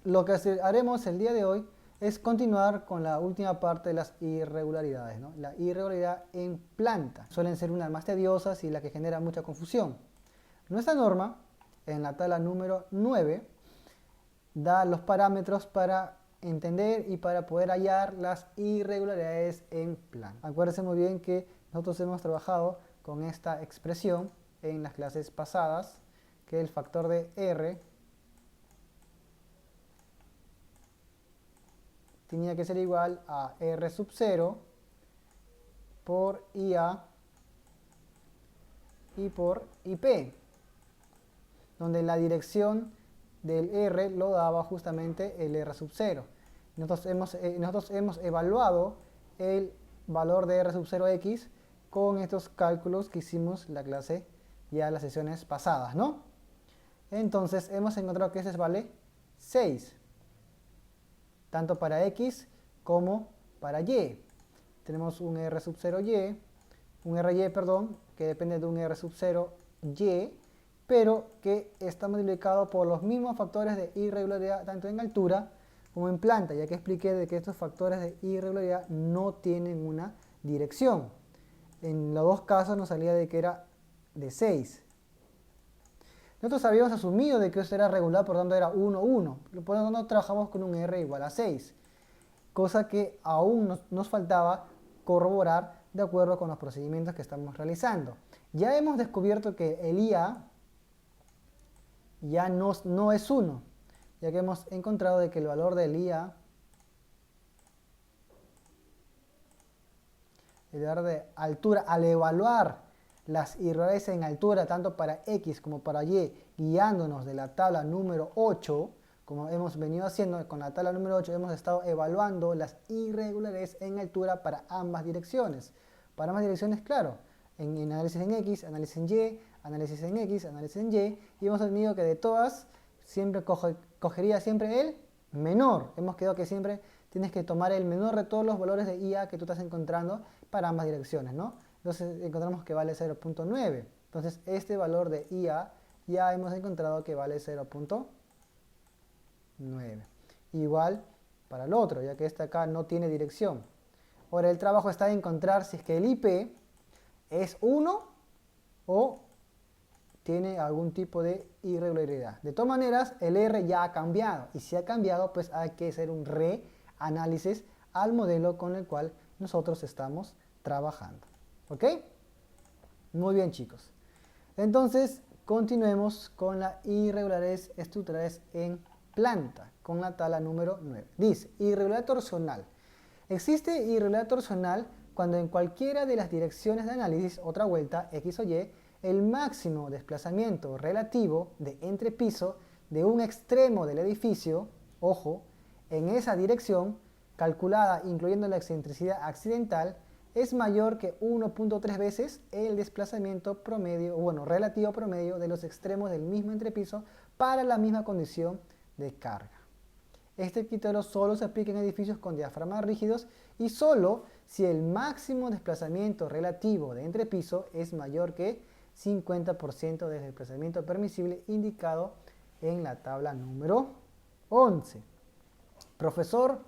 lo que haremos el día de hoy es continuar con la última parte de las irregularidades, ¿no? La irregularidad en planta. Suelen ser unas más tediosas y la que genera mucha confusión. Nuestra norma, en la tabla número 9, da los parámetros para entender y para poder hallar las irregularidades en planta. Acuérdense muy bien que nosotros hemos trabajado con esta expresión en las clases pasadas, que el factor de R tenía que ser igual a R sub 0 por IA y por IP, donde la dirección del R lo daba justamente el R sub 0. Nosotros hemos evaluado el valor de R sub 0x con estos cálculos que hicimos la clase ya las sesiones pasadas, ¿no? Entonces hemos encontrado que ese vale 6, tanto para x como para y. Tenemos un R sub 0y, un RY, perdón, que depende de un R sub 0y, pero que está multiplicado por los mismos factores de irregularidad tanto en altura como en planta, ya que expliqué de que estos factores de irregularidad no tienen una dirección. En los dos casos nos salía de que era de 6. Nosotros habíamos asumido de que esto era regular, por lo tanto era 1, 1. Por lo tanto trabajamos con un R igual a 6, cosa que aún nos faltaba corroborar de acuerdo con los procedimientos que estamos realizando. Ya hemos descubierto que el IA ya no es 1, ya que hemos encontrado de que el valor del IA, el valor de altura, al evaluar las irregularidades en altura tanto para X como para Y, guiándonos de la tabla número 8, como hemos venido haciendo con la tabla número 8, hemos estado evaluando las irregularidades en altura para ambas direcciones. Para ambas direcciones, claro, en análisis en X, análisis en Y, análisis en X, análisis en Y, y hemos tenido que de todas siempre cogería siempre el menor. Hemos quedado que siempre tienes que tomar el menor de todos los valores de IA que tú estás encontrando para ambas direcciones, ¿no? Entonces encontramos que vale 0.9. Entonces este valor de IA ya hemos encontrado que vale 0.9. Igual para el otro, ya que este acá no tiene dirección. Ahora el trabajo está en encontrar si es que el IP es 1 o tiene algún tipo de irregularidad. De todas maneras, el R ya ha cambiado. Y si ha cambiado, pues hay que hacer un reanálisis al modelo con el cual nosotros estamos trabajando. ¿Ok? Muy bien, chicos. Entonces, continuemos con las irregularidades estructurales en planta, con la tabla número 9. Dice, irregularidad torsional. Existe irregularidad torsional cuando en cualquiera de las direcciones de análisis, otra vuelta, X o Y, el máximo desplazamiento relativo de entrepiso de un extremo del edificio, ojo, en esa dirección, calculada incluyendo la excentricidad accidental, es mayor que 1.3 veces el desplazamiento promedio, relativo promedio de los extremos del mismo entrepiso para la misma condición de carga. Este criterio solo se aplica en edificios con diafragmas rígidos y solo si el máximo desplazamiento relativo de entrepiso es mayor que 50% del desplazamiento permisible indicado en la tabla número 11. Profesor,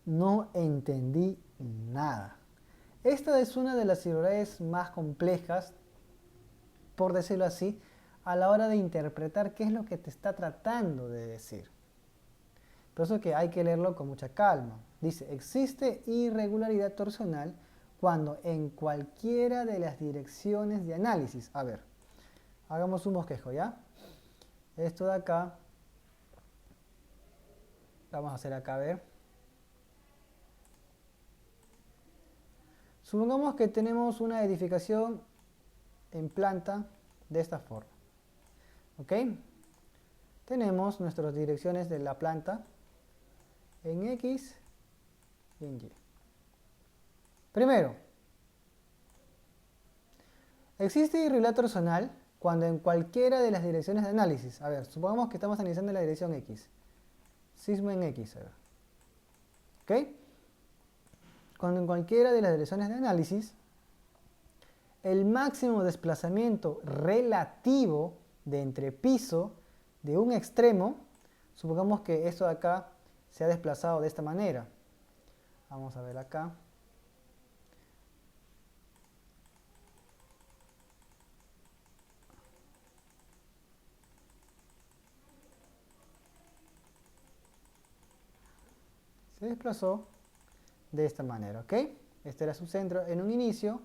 no entendí nada. Esta es una de las irregularidades más complejas, por decirlo así, a la hora de interpretar qué es lo que te está tratando de decir. Por eso que hay que leerlo con mucha calma. Dice, existe irregularidad torsional cuando en cualquiera de las direcciones de análisis. A ver, hagamos un bosquejo, ¿ya? Esto de acá, vamos a hacer acá, a ver. Supongamos que tenemos una edificación en planta de esta forma. ¿Ok? Tenemos nuestras direcciones de la planta en X y en Y. Primero, existe irregularidad torsional cuando en cualquiera de las direcciones de análisis, a ver, supongamos que estamos analizando la dirección X, sismo en X, a ver. ¿Ok? Cuando en cualquiera de las direcciones de análisis, el máximo desplazamiento relativo de entrepiso de un extremo Supongamos que esto de acá se ha desplazado de esta manera. Vamos a ver acá. Se desplazó de esta manera, ¿ok? Este era su centro en un inicio.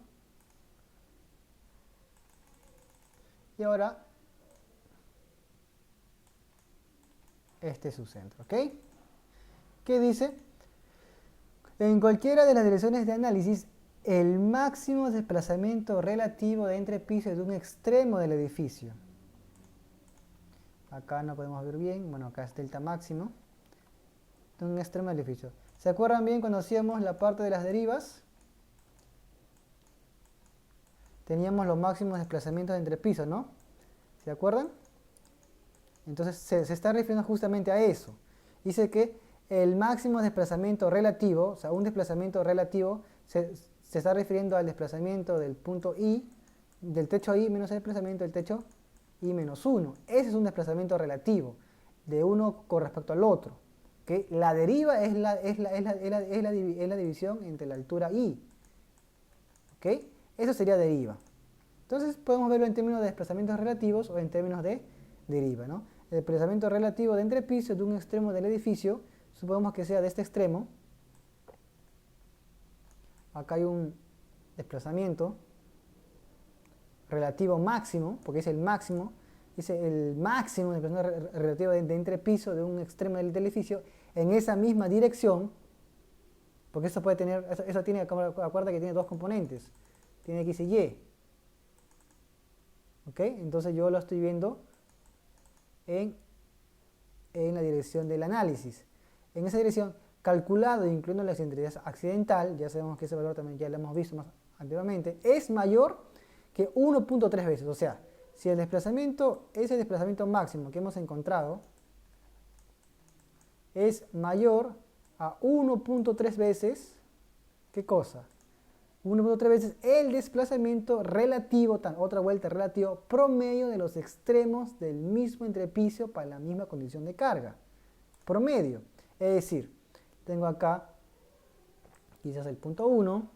Y ahora, este es su centro, ¿ok? ¿Qué dice? En cualquiera de las direcciones de análisis, el máximo desplazamiento relativo de entre pisos de un extremo del edificio. Acá no podemos ver bien, bueno, acá es delta máximo. De un extremo del edificio. ¿Se acuerdan bien cuando hacíamos la parte de las derivas? Teníamos los máximos desplazamientos de entre pisos, ¿no? ¿Se acuerdan? Entonces se está refiriendo justamente a eso. Dice que el máximo desplazamiento relativo, o sea, un desplazamiento relativo, se está refiriendo al desplazamiento del punto I, del techo I menos el desplazamiento del techo I menos 1. Ese es un desplazamiento relativo, de uno con respecto al otro. ¿Okay? La deriva es la división entre la altura I. ¿Okay? Eso sería deriva. Entonces podemos verlo en términos de desplazamientos relativos o en términos de deriva, ¿no? El desplazamiento relativo de entre pisos de un extremo del edificio, supongamos que sea de este extremo. Acá hay un desplazamiento relativo máximo, porque es el máximo, dice el máximo desplazamiento relativo de entre pisos de un extremo del edificio en esa misma dirección, porque eso puede tener, eso tiene, acuérdate que tiene dos componentes, tiene X y Y. ¿Ok? Entonces yo lo estoy viendo en la dirección del análisis. En esa dirección, calculado incluyendo la excentricidad accidental, ya sabemos que ese valor también ya lo hemos visto más anteriormente, es mayor que 1.3 veces. O sea, si el desplazamiento, ese desplazamiento máximo que hemos encontrado, es mayor a 1.3 veces, ¿qué cosa? 1.3 veces el desplazamiento relativo, otra vuelta relativo, promedio de los extremos del mismo entrepiso para la misma condición de carga. Promedio. Es decir, tengo acá quizás el punto 1,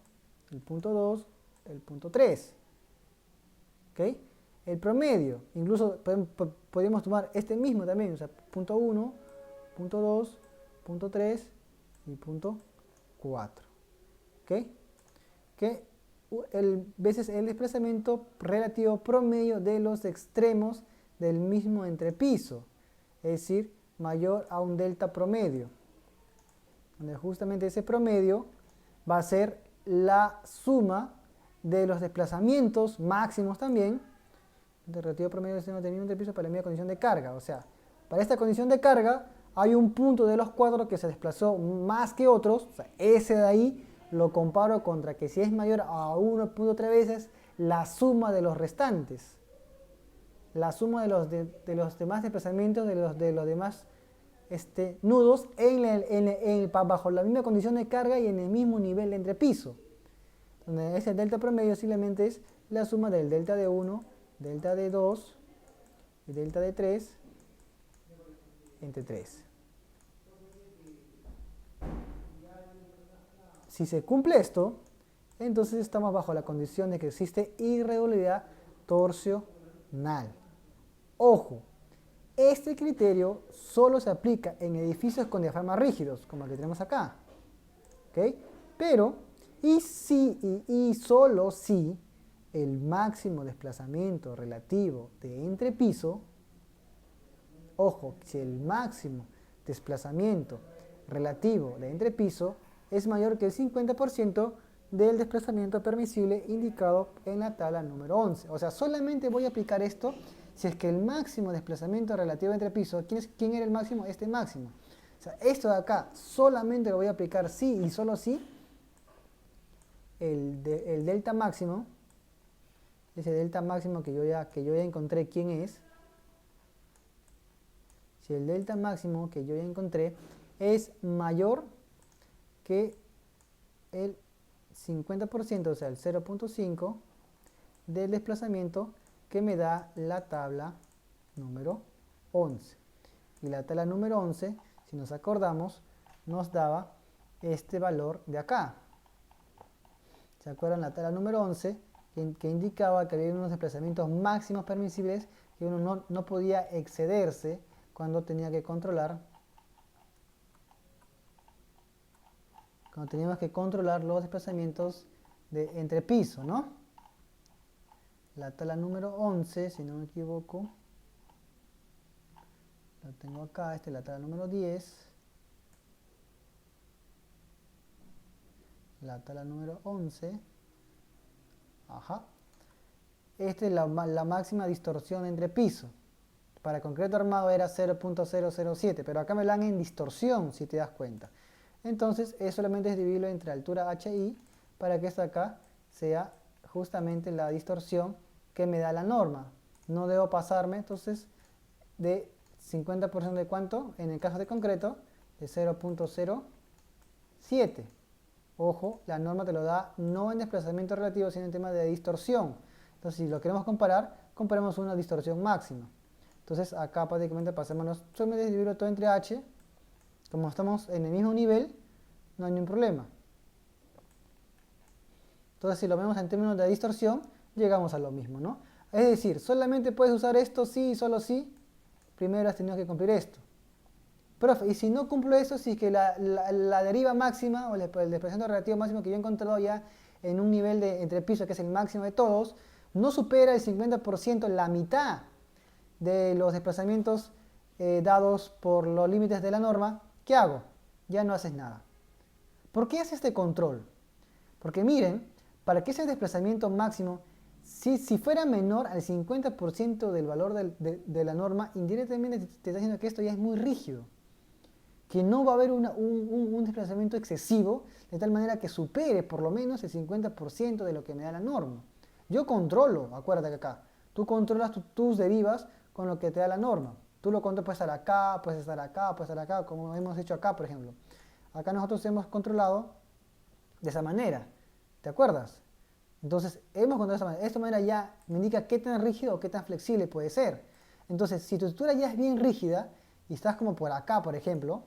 el punto 2, el punto 3. ¿Ok? El promedio. Incluso podríamos tomar este mismo también, o sea, punto 1, punto 2, punto 3 y punto 4. ¿Ok? Que veces el desplazamiento relativo promedio de los extremos del mismo entrepiso, es decir, mayor a un delta promedio, donde justamente ese promedio va a ser la suma de los desplazamientos máximos también, del relativo promedio del mismo entrepiso para la misma condición de carga. O sea, para esta condición de carga hay un punto de los cuatro que se desplazó más que otros, o sea, ese de ahí lo comparo contra que si es mayor a 1.3 veces la suma de los restantes. La suma de los demás desplazamientos de los demás nudos bajo la misma condición de carga y en el mismo nivel de entrepiso. Donde ese delta promedio simplemente es la suma del delta de 1, delta de 2 y delta de 3 entre 3. Si se cumple esto, entonces estamos bajo la condición de que existe irregularidad torsional. Ojo, este criterio solo se aplica en edificios con diafragmas rígidos, como el que tenemos acá. ¿Ok? Pero, y solo si el máximo desplazamiento relativo de entrepiso, ojo, si el máximo desplazamiento relativo de entrepiso es mayor que el 50% del desplazamiento permisible indicado en la tabla número 11. O sea, solamente voy a aplicar esto si es que el máximo desplazamiento relativo de entrepiso, ¿quién era el máximo? Este máximo. O sea, esto de acá solamente lo voy a aplicar si y solo si el delta máximo, ese delta máximo que yo ya encontré quién es, si el delta máximo que yo ya encontré es mayor que el 50%, o sea, el 0.5 del desplazamiento que me da la tabla número 11. Y la tabla número 11, si nos acordamos, nos daba este valor de acá. ¿Se acuerdan? La tabla número 11 que indicaba que había unos desplazamientos máximos permisibles que uno no podía excederse cuando tenía que controlar, cuando teníamos que controlar los desplazamientos de entre piso, ¿no? La tabla número 11, si no me equivoco, la tengo acá, esta es la tabla número 10. La tabla número 11. Ajá. Esta es la máxima distorsión entre piso. Para concreto armado era 0.007, pero acá me la dan en distorsión, si te das cuenta. Entonces, es solamente dividirlo entre altura HI para que esta acá sea justamente la distorsión que me da la norma. No debo pasarme, entonces, de 50% de cuánto, en el caso de concreto, de 0.07. Ojo, la norma te lo da no en desplazamiento relativo, sino en tema de distorsión. Entonces, si lo queremos comparar, comparemos una distorsión máxima. Entonces, acá prácticamente pasémonos, solamente dividirlo todo entre h. Como estamos en el mismo nivel, no hay ningún problema. Entonces, si lo vemos en términos de distorsión, llegamos a lo mismo, ¿no? Es decir, solamente puedes usar esto sí y solo si primero has tenido que cumplir esto. Profe, y si no cumplo eso, si es que la deriva máxima o el desplazamiento relativo máximo que yo he encontrado ya en un nivel de entre piso, que es el máximo de todos, no supera el 50%, la mitad de los desplazamientos dados por los límites de la norma, ¿qué hago? Ya no haces nada. ¿Por qué hace este control? Porque miren, para que ese desplazamiento máximo, si fuera menor al 50% del valor de la norma, indirectamente te está diciendo que esto ya es muy rígido, que no va a haber un desplazamiento excesivo, de tal manera que supere por lo menos el 50% de lo que me da la norma. Yo controlo, acuérdate que acá, tú controlas tus derivas con lo que te da la norma. Tú lo controlas, puede estar acá, puede estar acá, puede estar acá, como hemos hecho acá, por ejemplo. Acá nosotros hemos controlado de esa manera, ¿te acuerdas? Entonces, hemos controlado de esa manera. De esta manera ya me indica qué tan rígido o qué tan flexible puede ser. Entonces, si tu estructura ya es bien rígida, y estás como por acá, por ejemplo,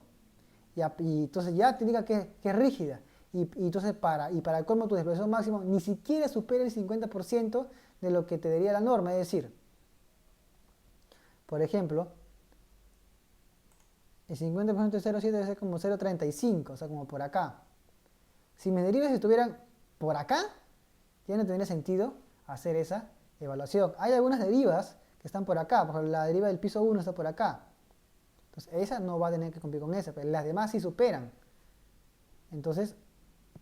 y entonces ya te indica que es rígida. Y entonces para el colmo tu desplazamiento máximo ni siquiera supera el 50% de lo que te daría la norma. Es decir, por ejemplo, el 50% de 0,7 debe ser como 0,35, o sea, como por acá. Si mis derivas estuvieran por acá, ya no tendría sentido hacer esa evaluación. Hay algunas derivas que están por acá, por ejemplo, la deriva del piso 1 está por acá. Entonces, esa no va a tener que cumplir con esa, pero las demás sí superan. Entonces,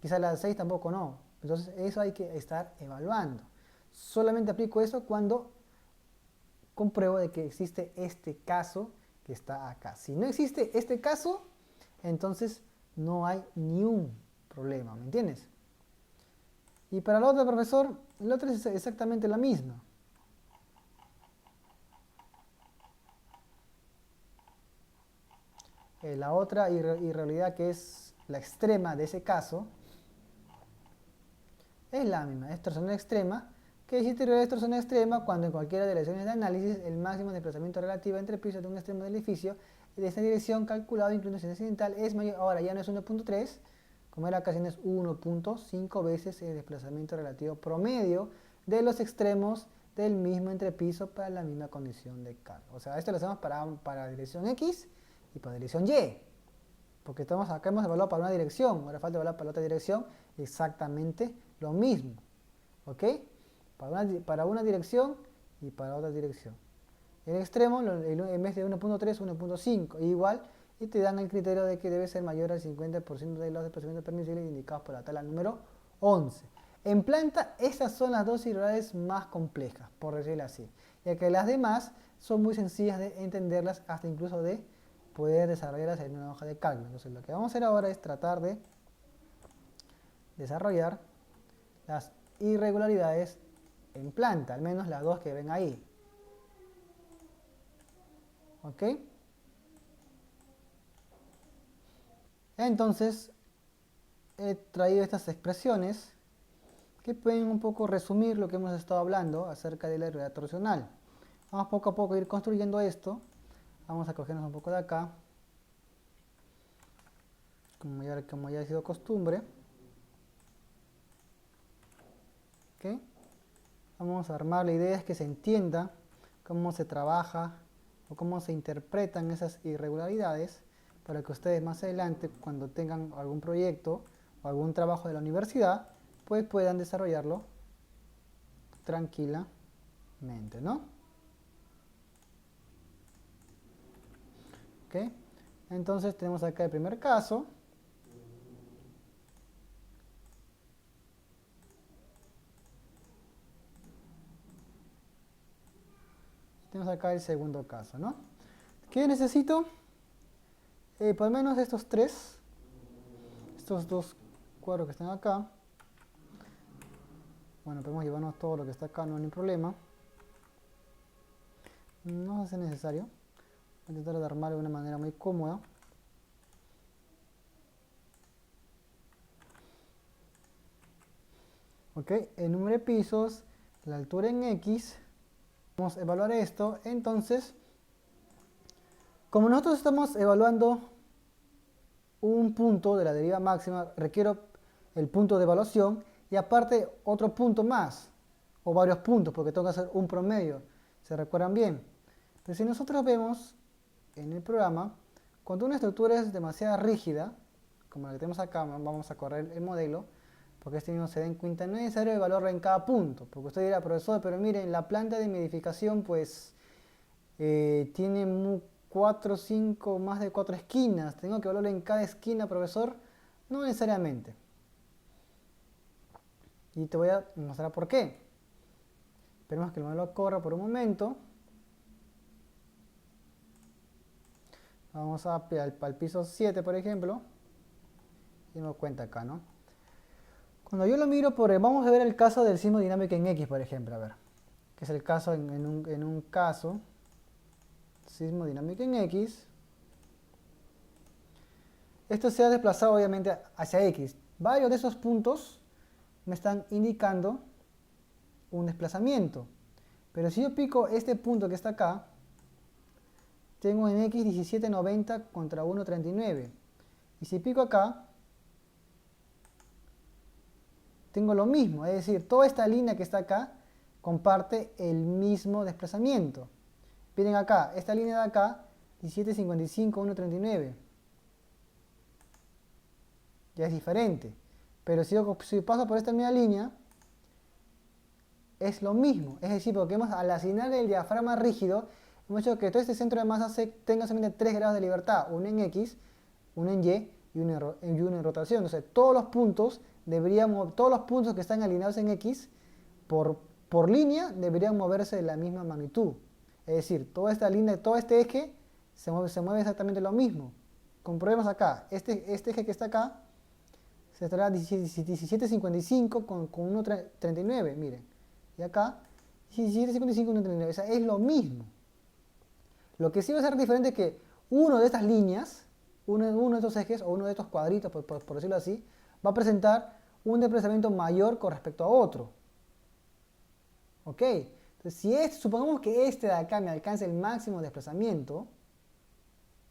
quizás la 6 tampoco no. Entonces, eso hay que estar evaluando. Solamente aplico eso cuando compruebo de que existe este caso que está acá. Si no existe este caso, entonces no hay ni un problema, ¿me entiendes? Y para el otro profesor, el otro es exactamente la misma. La otra irrealidad, que es la extrema de ese caso, es la misma, es torsión extrema, que existe irrealidad torsión extrema cuando en cualquiera de las direcciones de análisis el máximo desplazamiento relativo entre pisos de un extremo del edificio de esta dirección calculado incluyendo dirección accidental es mayor. Ahora ya no es 1.3, como era casi, es 1.5 veces el desplazamiento relativo promedio de los extremos del mismo entrepiso para la misma condición de carga. O sea, esto lo hacemos para dirección X y para dirección Y. Porque acá hemos evaluado para una dirección, ahora falta evaluar para la otra dirección exactamente lo mismo. ¿Ok? Para una dirección y para otra dirección. El extremo, en vez de 1.3, 1.5, igual, y te dan el criterio de que debe ser mayor al 50% de los desplazamientos permisibles indicados por la tabla número 11. En planta, estas son las dos irregularidades más complejas, por decirlo así, ya que las demás son muy sencillas de entenderlas, hasta incluso de poder desarrollarlas en una hoja de cálculo. Entonces, lo que vamos a hacer ahora es tratar de desarrollar las irregularidades en planta, al menos las dos que ven ahí. ¿Ok? Entonces, he traído estas expresiones que pueden un poco resumir lo que hemos estado hablando acerca de la irregularidad torsional. Vamos poco a poco a ir construyendo esto Vamos a cogernos un poco de acá, como ya ha sido costumbre. ¿Ok? Vamos a armar, la idea es que se entienda cómo se trabaja o cómo se interpretan esas irregularidades para que ustedes más adelante, cuando tengan algún proyecto o algún trabajo de la universidad, pues puedan desarrollarlo tranquilamente, ¿no? ¿Ok? Entonces tenemos acá el primer caso. Tenemos acá el segundo caso, ¿no? ¿Qué necesito? Por lo menos estos dos cuadros que están acá. Bueno, podemos llevarnos todo lo que está acá, no hay ningún problema. No hace necesario. Voy a tratar de armarlo de una manera muy cómoda. Ok, el número de pisos, la altura en X. Vamos a evaluar esto. Entonces, como nosotros estamos evaluando un punto de la deriva máxima, requiero el punto de evaluación y aparte otro punto más, o varios puntos, porque tengo que hacer un promedio. ¿Se recuerdan bien? Pero si nosotros vemos en el programa, cuando una estructura es demasiado rígida, como la que tenemos acá, vamos a correr el modelo, porque este mismo se den cuenta, no es necesario evaluarlo en cada punto, porque usted dirá, profesor, pero miren, la planta de mi edificación pues tiene 4, 5, más de 4 esquinas, tengo que evaluarlo en cada esquina, profesor. No necesariamente. Y te voy a mostrar por qué. Esperemos que el modelo corra por un momento. Vamos al piso 7, por ejemplo. Y nos cuenta acá, ¿no? Cuando yo lo miro vamos a ver el caso del sismo dinámico en X, por ejemplo, a ver. Que es el caso en un caso, sismo dinámico en X. Esto se ha desplazado obviamente hacia X. Varios de esos puntos me están indicando un desplazamiento. Pero si yo pico este punto que está acá, tengo en X 1790 contra 139. Y si pico acá, tengo lo mismo. Es decir, toda esta línea que está acá comparte el mismo desplazamiento. Miren acá, esta línea de acá, 1755, 139. Ya es diferente. Pero si paso por esta misma línea, es lo mismo. Es decir, porque al asignar el diafragma rígido, hemos hecho que todo este centro de masa tenga solamente 3 grados de libertad. Uno en X, uno en Y y uno en rotación. Entonces, todos los puntos que están alineados en X, por línea, deberían moverse de la misma magnitud. Es decir, toda esta línea, todo este eje, se mueve exactamente lo mismo. Comprobemos acá. Este eje que está acá, se estará 1755 con 139, miren. Y acá, 1755, 139. O sea, es lo mismo. Lo que sí va a ser diferente es que uno de estas líneas, uno de estos ejes, o uno de estos cuadritos, por decirlo así, va a presentar un desplazamiento mayor con respecto a otro. ¿Ok? Entonces, supongamos que este de acá me alcance el máximo desplazamiento,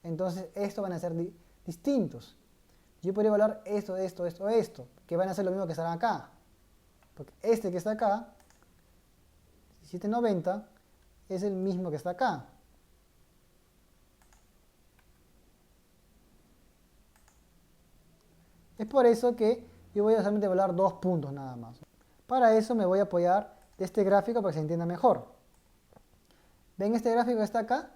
entonces estos van a ser distintos. Yo podría evaluar esto, que van a ser lo mismo que estarán acá. Porque este que está acá, 1790, es el mismo que está acá. Es por eso que yo voy a solamente evaluar 2 puntos nada más. Para eso me voy a apoyar de este gráfico para que se entienda mejor. ¿Ven este gráfico que está acá?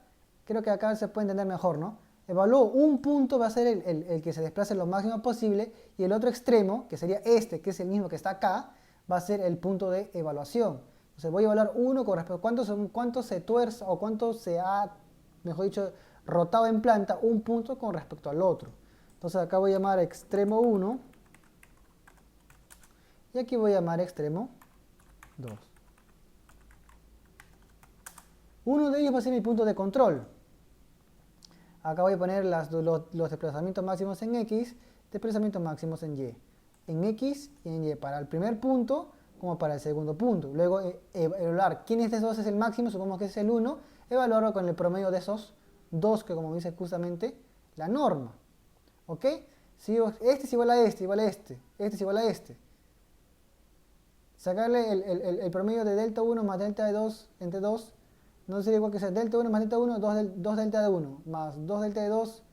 Creo que acá se puede entender mejor, ¿no? Evalúo un punto, va a ser el que se desplace lo máximo posible, y el otro extremo, que sería este, que es el mismo que está acá, va a ser el punto de evaluación. Entonces voy a evaluar uno con respecto a cuánto se tuerce o cuánto se ha, mejor dicho, rotado en planta un punto con respecto al otro. Entonces acá voy a llamar extremo 1 y aquí voy a llamar extremo 2. Uno de ellos va a ser mi punto de control. Acá voy a poner los desplazamientos máximos en X, desplazamientos máximos en Y. En X y en Y, para el primer punto como para el segundo punto. Luego evaluar quién de esos dos es el máximo, supongamos que es el 1, evaluarlo con el promedio de esos 2, que como dice justamente la norma. ¿Ok? Si este es igual a este, igual a este es igual a este. Sacarle el promedio de delta 1 más delta de 2 entre 2 no sería igual que sea delta 1 más delta 1, 2 delta de 1 más 2 delta de 2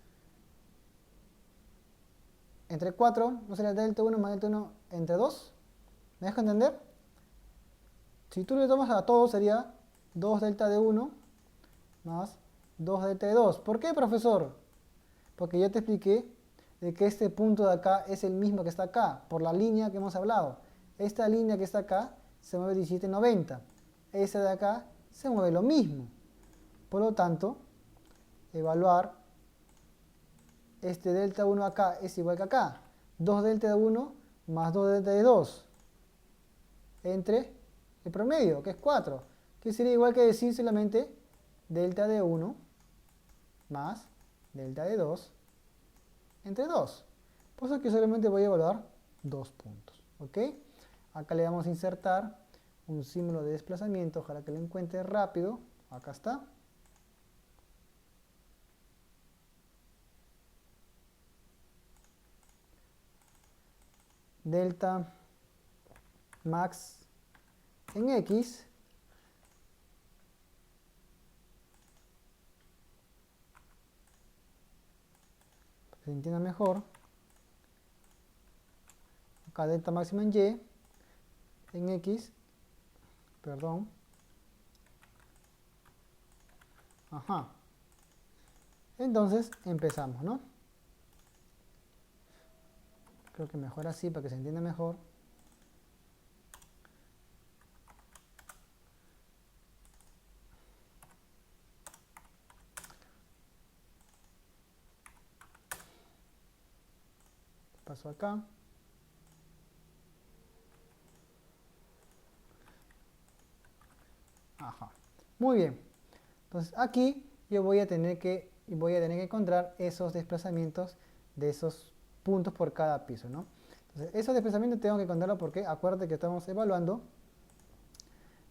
entre 4, no sería delta 1 más delta 1 entre 2. ¿Me dejas entender? Si tú le tomas a todo sería 2 delta de 1 más 2 delta de 2. ¿Por qué, profesor? Porque ya te expliqué de que este punto de acá es el mismo que está acá, por la línea que hemos hablado. Esta línea que está acá se mueve 1790. Esta de acá se mueve lo mismo. Por lo tanto, evaluar este delta 1 acá es igual que acá. 2 delta de 1 más 2 delta de 2 entre el promedio, que es 4. Que sería igual que decir solamente delta de 1 más delta de 2 entre 2. Por eso que solamente voy a evaluar 2 puntos. ¿Ok? Acá le vamos a insertar un símbolo de desplazamiento. Ojalá que lo encuentre rápido. Acá está. Delta max en X para que se entienda mejor. Acá delta máxima en Y, en X, perdón. Ajá. Entonces empezamos, ¿no? Creo que mejor así para que se entienda mejor. Paso acá. Ajá. Muy bien. Entonces aquí yo voy a tener que encontrar esos desplazamientos de esos puntos por cada piso, ¿no? Entonces esos desplazamientos tengo que encontrarlos porque acuérdate que estamos evaluando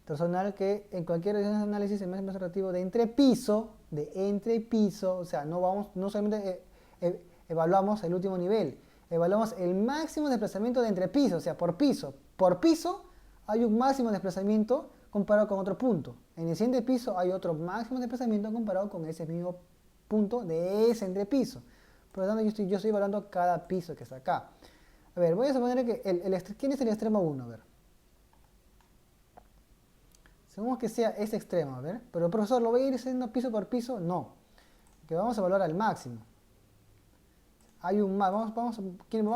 personal que en cualquier análisis es más relativo de entrepiso, o sea, no solamente evaluamos el último nivel, evaluamos el máximo desplazamiento de entrepiso, o sea, por piso. Por piso hay un máximo desplazamiento comparado con otro punto. En el siguiente piso hay otro máximo desplazamiento comparado con ese mismo punto de ese entrepiso. Por lo tanto, yo estoy evaluando cada piso que está acá. A ver, voy a suponer que ¿quién es el extremo 1? A ver. Supongamos que sea ese extremo, a ver. Pero profesor, ¿lo voy a ir haciendo piso por piso? No. Que vamos a evaluar al máximo. Hay un vamos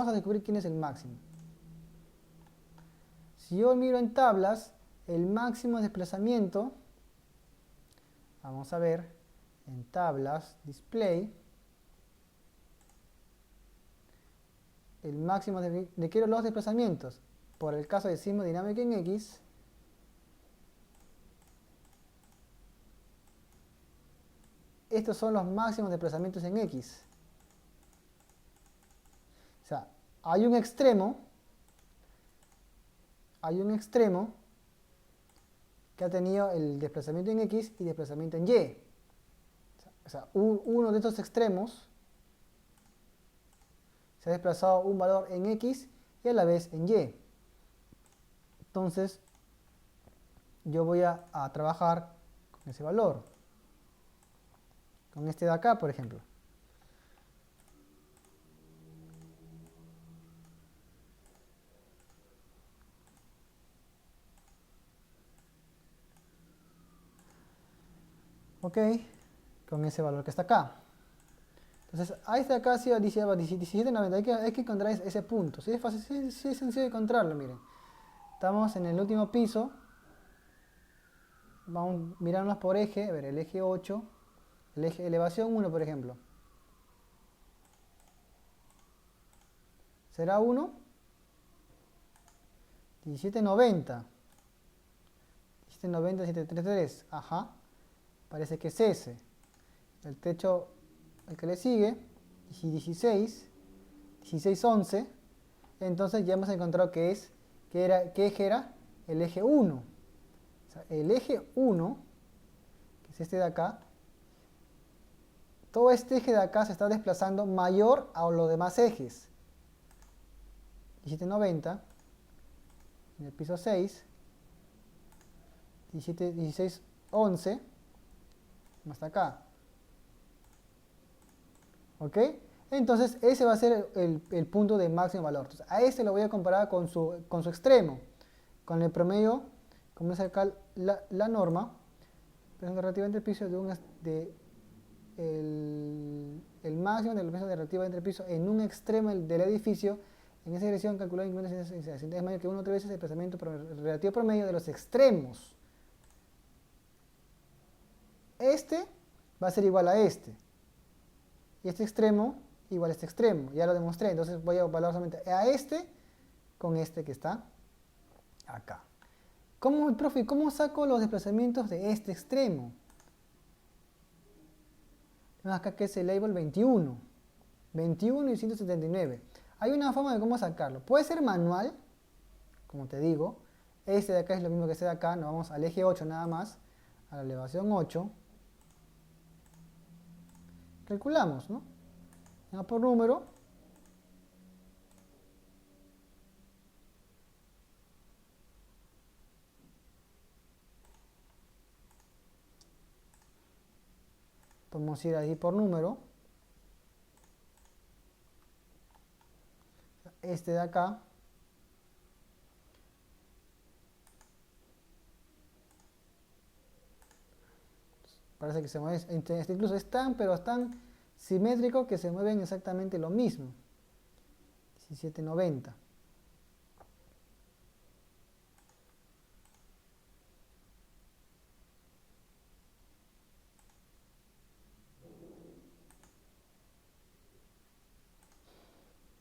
a descubrir quién es el máximo. Si yo miro en tablas, el máximo desplazamiento, vamos a ver, en tablas, display, el máximo quiero los desplazamientos. Por el caso de sismo dinámico en X, estos son los máximos desplazamientos en X. O sea, hay un extremo que ha tenido el desplazamiento en X y desplazamiento en Y. O sea, uno de estos extremos se ha desplazado un valor en X y a la vez en Y. Entonces, yo voy a trabajar con ese valor. Con este de acá, por ejemplo. Ok, con ese valor que está acá. Entonces, a este de acá ha sido 1790. Hay que encontrar ese punto. Sí, es fácil, sí, es sencillo de encontrarlo, miren. Estamos en el último piso. Vamos a mirarnos por eje. A ver, el eje 8. El eje elevación 1, por ejemplo. ¿Será 1? 1790. 1790, 733. Ajá. Parece que es ese. El techo, el que le sigue, 16, 1611. Entonces ya hemos encontrado ¿qué eje era? El eje 1. O sea, el eje 1, que es este de acá, todo este eje de acá se está desplazando mayor a los demás ejes. 1790, en el piso 6, 16, 11, hasta acá. ¿Ok? Entonces ese va a ser el punto de máximo valor. Entonces, a este lo voy a comparar con su extremo, con el promedio, como es acá la norma, presión relativa entre pisos el máximo de la presión relativa entre pisos en un extremo del edificio, en esa dirección calculada incremento es mayor que 1 o 3 veces el desplazamiento relativo promedio de los extremos. Este va a ser igual a este. Y este extremo igual a este extremo. Ya lo demostré. Entonces voy a evaluar solamente a este con este que está acá. Profe, ¿cómo saco los desplazamientos de este extremo? Tenemos acá que es el label 21. 21 y 179. Hay una forma de cómo sacarlo. Puede ser manual, como te digo. Este de acá es lo mismo que este de acá. Nos vamos al eje 8 nada más. A la elevación 8. Calculamos, ¿no? Ya por número. Podemos ir ahí por número. Este de acá. Parece que se mueve. Este incluso pero es tan simétrico que se mueven exactamente lo mismo. 1790.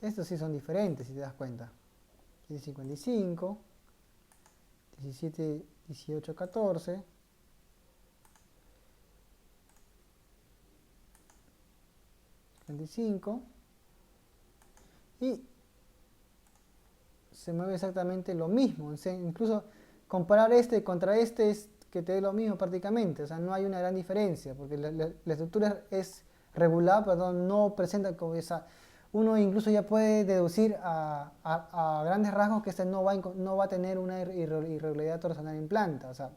Estos sí son diferentes, si te das cuenta. 55, 17, 18, 14. Y se mueve exactamente lo mismo. O sea, incluso comparar este contra este es que te dé lo mismo prácticamente. O sea, no hay una gran diferencia, porque la estructura es regular, pero no presenta como esa. Uno incluso ya puede deducir a grandes rasgos que este no va a tener una irregularidad torsional en planta, o sea,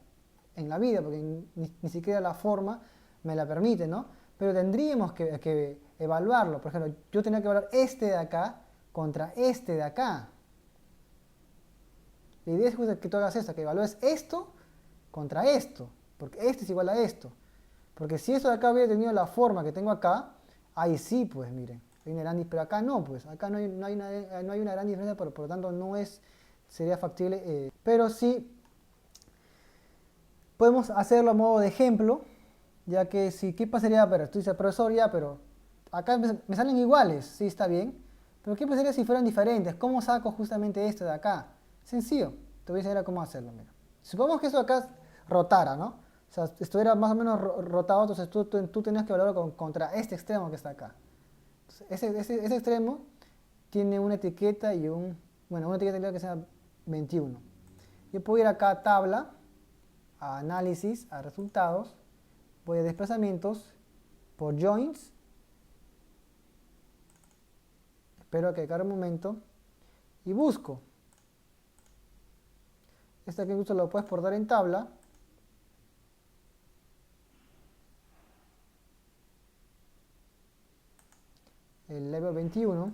en la vida, porque ni siquiera la forma me la permite, ¿no? Pero tendríamos que evaluarlo. Por ejemplo, yo tenía que evaluar este de acá contra este de acá. La idea es que tú hagas esto, que evalúes esto contra esto, porque este es igual a esto. Porque si esto de acá hubiera tenido la forma que tengo acá, ahí sí, pues miren, hay una gran diferencia, pero acá no, pues acá no hay una gran diferencia, por lo tanto sería factible, pero sí podemos hacerlo a modo de ejemplo, ya que si, ¿qué pasaría? Pero tú dices, profesor, ya, pero acá me salen iguales, sí, está bien, pero ¿qué pasaría si fueran diferentes? ¿Cómo saco justamente esto de acá? Sencillo, te voy a enseñar cómo hacerlo, mira. Supongamos que esto de acá rotara, ¿no? O sea, estuviera más o menos rotado, entonces tú tenías que evaluarlo contra este extremo que está acá. Entonces, ese extremo tiene una etiqueta y una etiqueta que sea 21. Yo puedo ir acá a tabla, a análisis, a resultados, voy a desplazamientos, por joints, espero a que cargue un momento, y busco. Este que incluso lo puedes exportar en tabla. El level 21.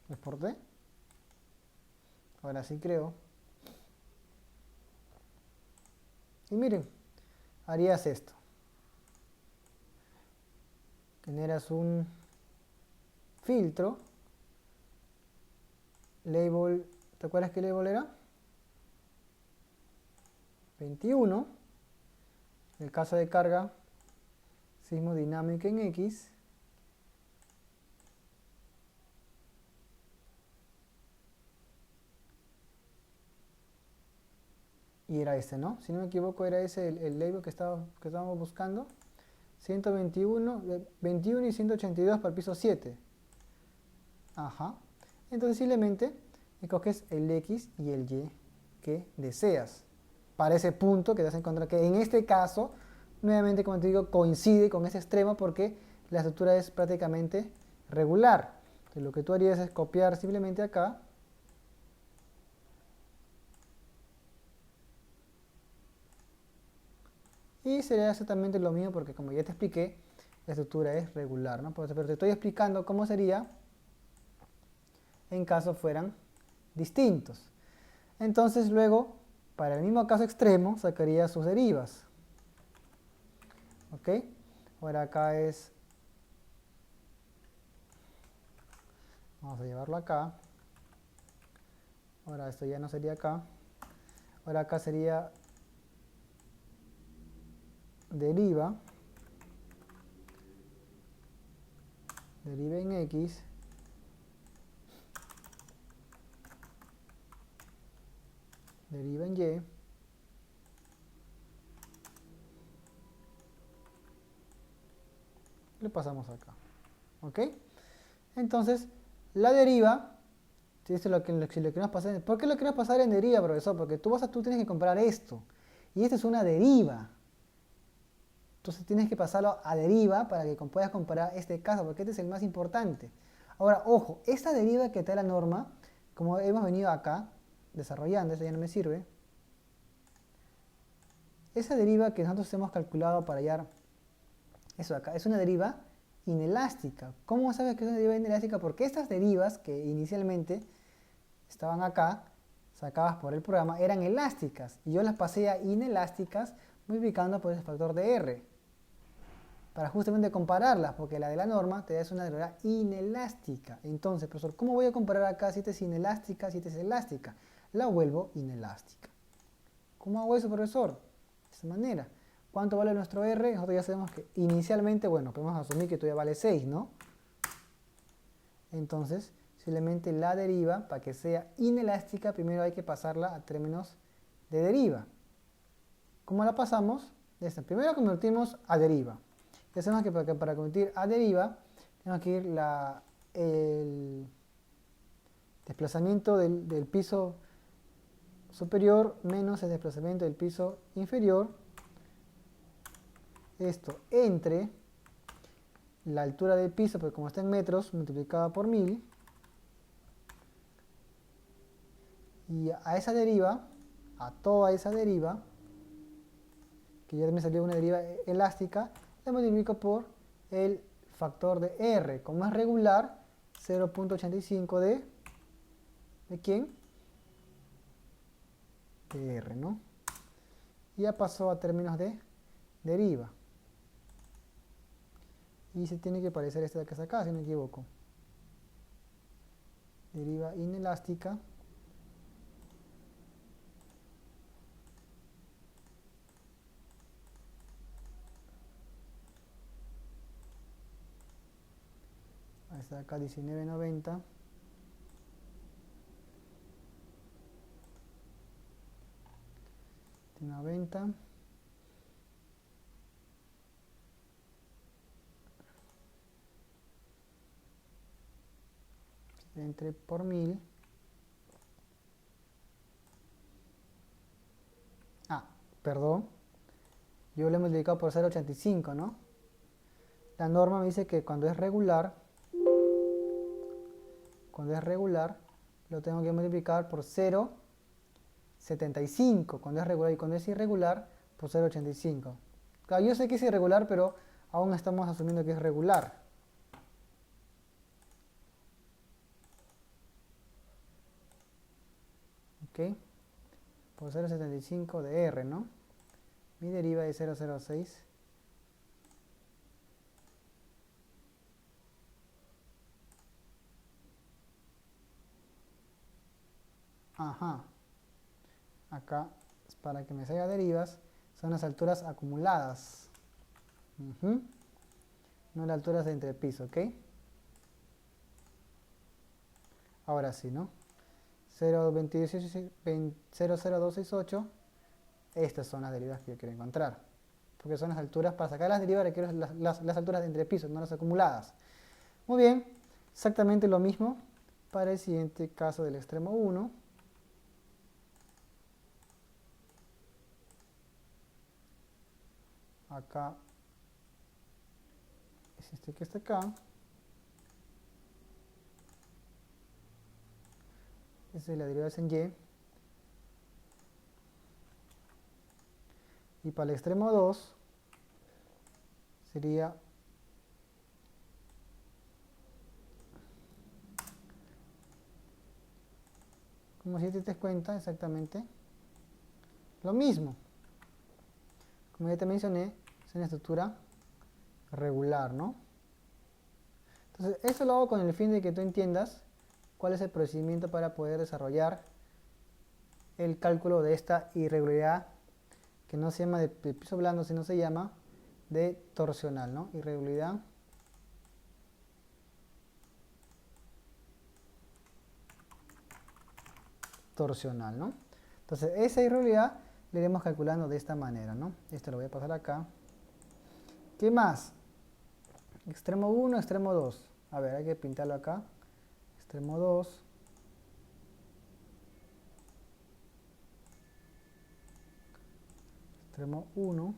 Lo exporté. Ahora sí creo. Y miren, harías esto. Generas un filtro. Label, ¿te acuerdas qué label era? 21. En el caso de carga, sismo dinámico en X. Y era este, ¿no? Si no me equivoco, era ese el label que estábamos buscando. 121, 21 y 182 para el piso 7. Ajá. Entonces simplemente escoges el X y el Y que deseas para ese punto que te vas a encontrar, que en este caso nuevamente, como te digo, coincide con ese extremo porque la estructura es prácticamente regular. Entonces, lo que tú harías es copiar simplemente acá. Y sería exactamente lo mismo porque, como ya te expliqué, la estructura es regular, ¿no? Pero te estoy explicando cómo sería en caso fueran distintos. Entonces luego, para el mismo caso extremo, sacaría sus derivas. ¿Ok? Ahora acá es... Vamos a llevarlo acá. Ahora esto ya no sería acá. Ahora acá sería deriva. Deriva en X. Deriva en Y. Le pasamos acá. ¿Ok? Entonces, la deriva, si lo queremos pasar, ¿por qué lo queremos pasar en deriva, profesor? Porque tú tienes que comparar esto. Y esto es una deriva. Entonces tienes que pasarlo a deriva para que puedas comparar este caso, porque este es el más importante. Ahora, ojo, esta deriva que te da la norma, como hemos venido acá desarrollando, esto ya no me sirve. Esa deriva que nosotros hemos calculado para hallar eso acá, es una deriva inelástica. ¿Cómo sabes que es una deriva inelástica? Porque estas derivas que inicialmente estaban acá, sacadas por el programa, eran elásticas. Y yo las pasé a inelásticas multiplicando por ese factor de R. Para justamente compararlas, porque la de la norma te da una deriva inelástica. Entonces, profesor, ¿cómo voy a comparar acá si esta es inelástica, si esta es elástica? La vuelvo inelástica. ¿Cómo hago eso, profesor? De esta manera. ¿Cuánto vale nuestro R? Nosotros ya sabemos que inicialmente, bueno, podemos asumir que esto ya vale 6, ¿no? Entonces, simplemente la deriva, para que sea inelástica, primero hay que pasarla a términos de deriva. ¿Cómo la pasamos? Primero convertimos a deriva. Ya sabemos que para convertir a deriva, tenemos que ir el desplazamiento del piso superior menos el desplazamiento del piso inferior. Esto entre la altura del piso, porque como está en metros, multiplicada por 1000. Y a esa deriva, a toda esa deriva, que ya me salió una deriva elástica, la multiplico por el factor de R. Como es regular, 0.85 ¿de quién? De R, ¿no? Y ya pasó a términos de deriva. Y se tiene que parecer esta de que está acá, si no me equivoco. Deriva inelástica. Ahí está acá 1990. Entre por 1000. Perdón. Yo le he multiplicado por 0.85, ¿no? La norma me dice que cuando es regular, lo tengo que multiplicar por 0.75 cuando es regular, y cuando es irregular por 0.85. Claro, yo sé que es irregular, pero aún estamos asumiendo que es regular. ¿Ok? Por 0.75 de R, ¿no? Mi deriva es 0.06. Ajá. Acá, para que me salga derivas, son las alturas acumuladas. No las alturas de entrepiso, ¿ok? Ahora sí, ¿no? 0.268. Estas son las derivas que yo quiero encontrar. Porque son las alturas, para sacar las derivas requiero las alturas de entrepiso, no las acumuladas. Muy bien, exactamente lo mismo para el siguiente caso del extremo 1. acá es este que está acá. Esa es la derivada en y. Y para el extremo 2 sería como si te des cuenta exactamente lo mismo. Como ya te mencioné, es una estructura regular, ¿no? Entonces, eso lo hago con el fin de que tú entiendas cuál es el procedimiento para poder desarrollar el cálculo de esta irregularidad que no se llama de piso blando, sino se llama de torsional, ¿no? Irregularidad torsional, ¿no? Entonces, esa irregularidad la iremos calculando de esta manera, ¿no? Esto lo voy a pasar acá. ¿Qué más? Extremo 1, extremo 2. A ver, hay que pintarlo acá. Extremo 2. Extremo 1.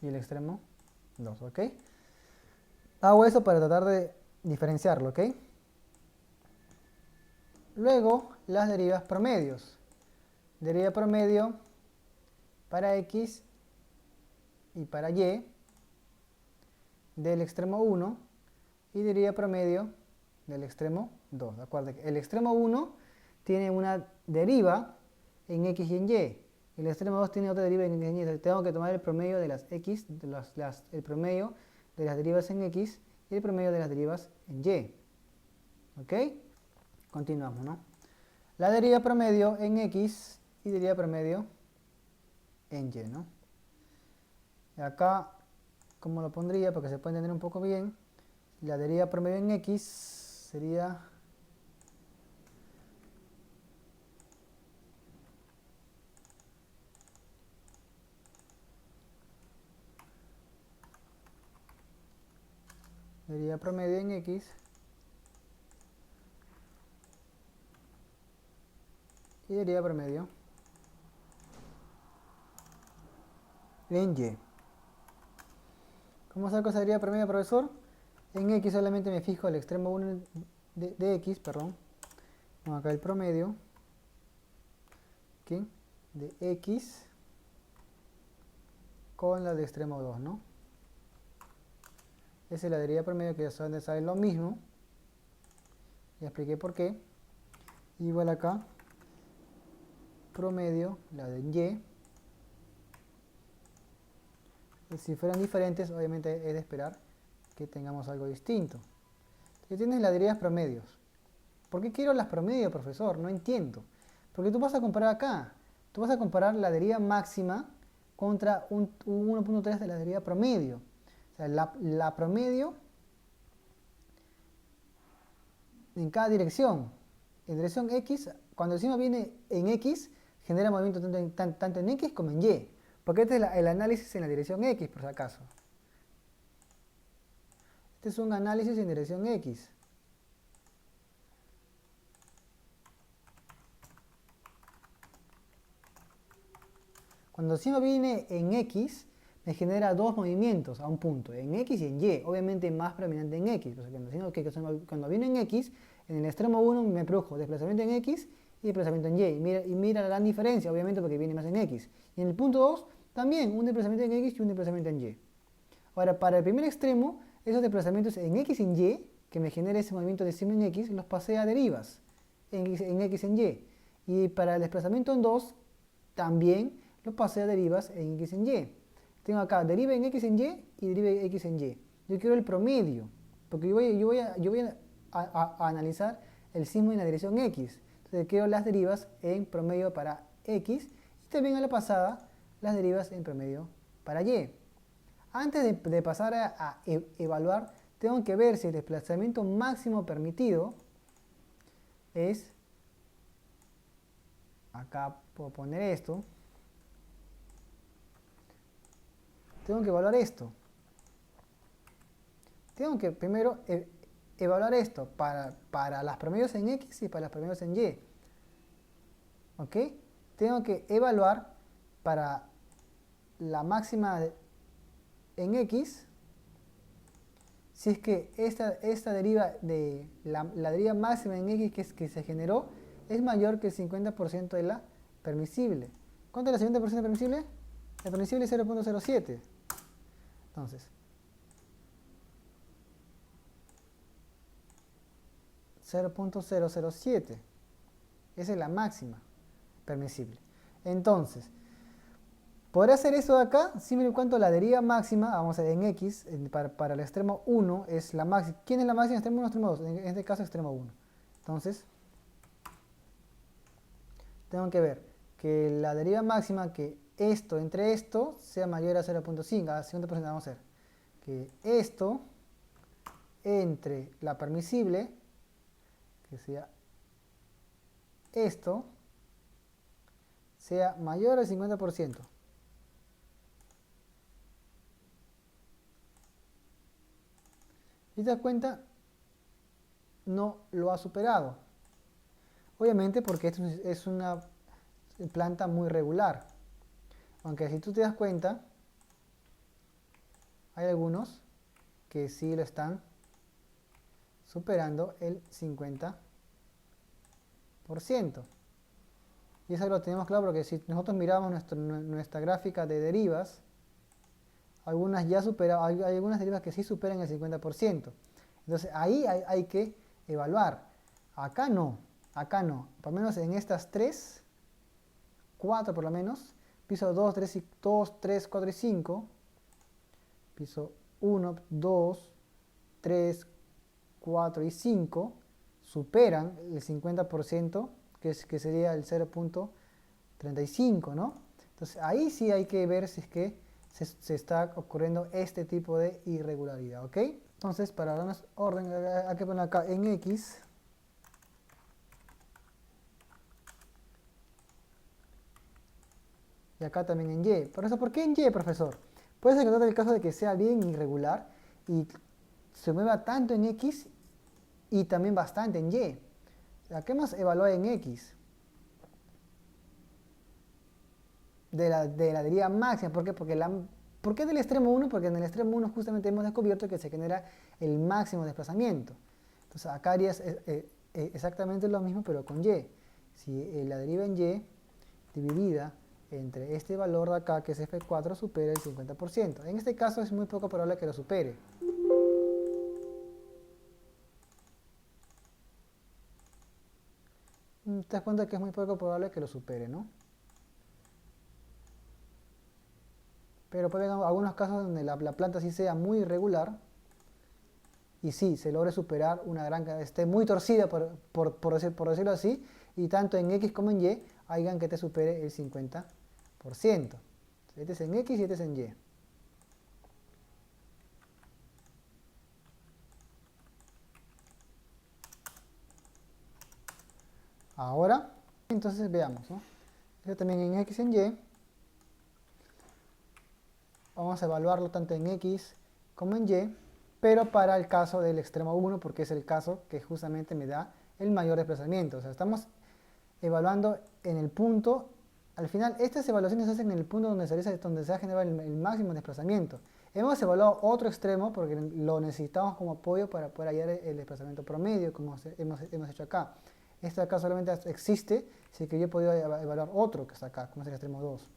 Y el extremo 2, ¿ok? Hago eso para tratar de diferenciarlo, ¿ok? Luego, las derivas promedios. Deriva promedio para x y para y del extremo 1 y deriva promedio del extremo 2. ¿De acuerdo? El extremo 1 tiene una deriva en x y en y. El extremo 2 tiene otra deriva en x y en y. Entonces, tengo que tomar el promedio de las x, el promedio de las derivas en x y el promedio de las derivas en y. ¿Ok? Continuamos, ¿no? La deriva promedio en x y deriva promedio en y, ¿no? Y acá, ¿cómo lo pondría? Porque se puede entender un poco bien. La deriva promedio en x sería deriva promedio en x y deriva promedio en y. ¿Cómo saco esa deriva promedio, profesor? En x solamente me fijo el extremo 1 de x, perdón. Pongo acá el promedio, ¿okay?, de x con la de extremo 2, ¿no? Esa es la deriva promedio, que ya saben lo mismo. Ya expliqué por qué. Igual acá, promedio, la de y. Si fueran diferentes, obviamente es de esperar que tengamos algo distinto. Ya tienes las derivas promedios. ¿Por qué quiero las promedios, profesor? No entiendo. Porque tú vas a comparar acá. Tú vas a comparar la deriva máxima contra un 1.3 de la deriva promedio. O sea, la promedio en cada dirección. En dirección x, cuando el signo viene en x, genera movimiento tanto en x como en y. Porque este es el análisis en la dirección x, por si acaso. Este es un análisis en dirección x. Cuando el signo viene en x, me genera dos movimientos a un punto, en x y en y. Obviamente más predominante en x. Cuando viene en x, en el extremo 1 me produjo desplazamiento en x y desplazamiento en y. Y mira la gran diferencia, obviamente, porque viene más en x. Y en el punto 2, también un desplazamiento en x y un desplazamiento en y. Ahora, para el primer extremo, esos desplazamientos en x y en y, que me genera ese movimiento de signo en x, los pasé a derivas en x y en y. Y para el desplazamiento en 2, también los pasé a derivas en x en y. Tengo acá deriva en x en y y deriva en x en y. Yo quiero el promedio, porque yo voy a analizar el signo en la dirección x. Entonces quiero las derivas en promedio para x y también a la pasada las derivas en promedio para y. Antes de pasar a evaluar, tengo que ver si el desplazamiento máximo permitido es, acá puedo poner esto, tengo que evaluar esto. Tengo que primero evaluar esto para las promedios en x y para las promedios en y. ¿Ok? Tengo que evaluar para la máxima en x, si es que esta deriva de la deriva máxima en x que se generó es mayor que el 50% de la permisible. ¿Cuánto es el 50% de permisible? La permisible es 0.07. Entonces, 0.007. Esa es la máxima permisible. Entonces, podré hacer eso de acá, siempre y cuando la deriva máxima, vamos a ver en x, para el extremo 1 es la máxima. ¿Quién es la máxima? Extremo 1 extremo 2. En este caso, extremo 1. Entonces, tengo que ver que la deriva máxima, que esto entre esto, sea mayor a 0.5, a 50%. Vamos a ver que esto entre la permisible, que sea esto, sea mayor al 50%. Si te das cuenta, no lo ha superado. Obviamente porque esto es una planta muy regular. Aunque si tú te das cuenta, hay algunos que sí lo están superando el 50%. Y eso lo tenemos claro porque si nosotros miramos nuestra gráfica de derivas, algunas ya hay algunas derivas que sí superan el 50%. Entonces ahí hay que evaluar. Acá no, por lo menos en estas 3, 4 por lo menos, piso 2, 3, 4 y 5, piso 1, 2, 3, 4 y 5, superan el 50%, que sería el 0.35, ¿no? Entonces ahí sí hay que ver si es que se está ocurriendo este tipo de irregularidad, ¿ok? Entonces, para darnos orden, hay que poner acá en x y acá también en y. Por eso, ¿por qué en y, profesor? Puede ser que trate el caso de que sea bien irregular y se mueva tanto en x y también bastante en y. ¿Qué hemos evaluado en x? De la deriva máxima. ¿Por qué? ¿Por qué del extremo 1? Porque en el extremo 1 justamente hemos descubierto que se genera el máximo desplazamiento. Entonces acá harías exactamente lo mismo pero con y. Si la deriva en y dividida entre este valor de acá, que es f4, supera el 50%. En este caso es muy poco probable que lo supere. Te das cuenta que es muy poco probable que lo supere, ¿no? Pero puede haber algunos casos donde la planta sí sea muy irregular y sí, se logre superar una gran, esté muy torcida, por decirlo así, y tanto en X como en Y hagan que te supere el 50%. Este es en X y este es en Y. Ahora, entonces veamos, ¿no? Este también en X y en Y. Vamos a evaluarlo tanto en X como en Y, pero para el caso del extremo 1, porque es el caso que justamente me da el mayor desplazamiento. O sea, estamos evaluando en el punto, al final estas evaluaciones se hacen en el punto donde se ha generado el máximo desplazamiento. Hemos evaluado otro extremo porque lo necesitamos como apoyo para poder hallar el desplazamiento promedio, como hemos hecho acá. Este acá solamente existe si que yo he podido evaluar otro que está acá, como es el extremo 2.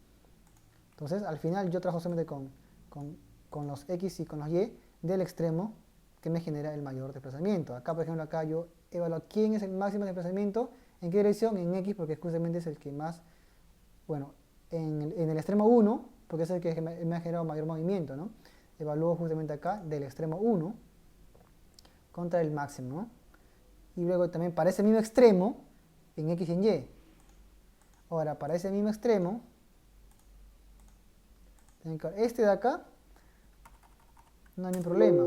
Entonces, al final yo trabajo solamente con los X y con los Y del extremo que me genera el mayor desplazamiento. Acá, por ejemplo, acá yo evalúo quién es el máximo desplazamiento, en qué dirección, en X, porque justamente es el que más, bueno, en el extremo 1, porque es el que me ha generado mayor movimiento, ¿no? Evalúo justamente acá del extremo 1 contra el máximo, ¿no? Y luego también para ese mismo extremo, en X y en Y. Ahora, para ese mismo extremo, este de acá, no hay ningún problema.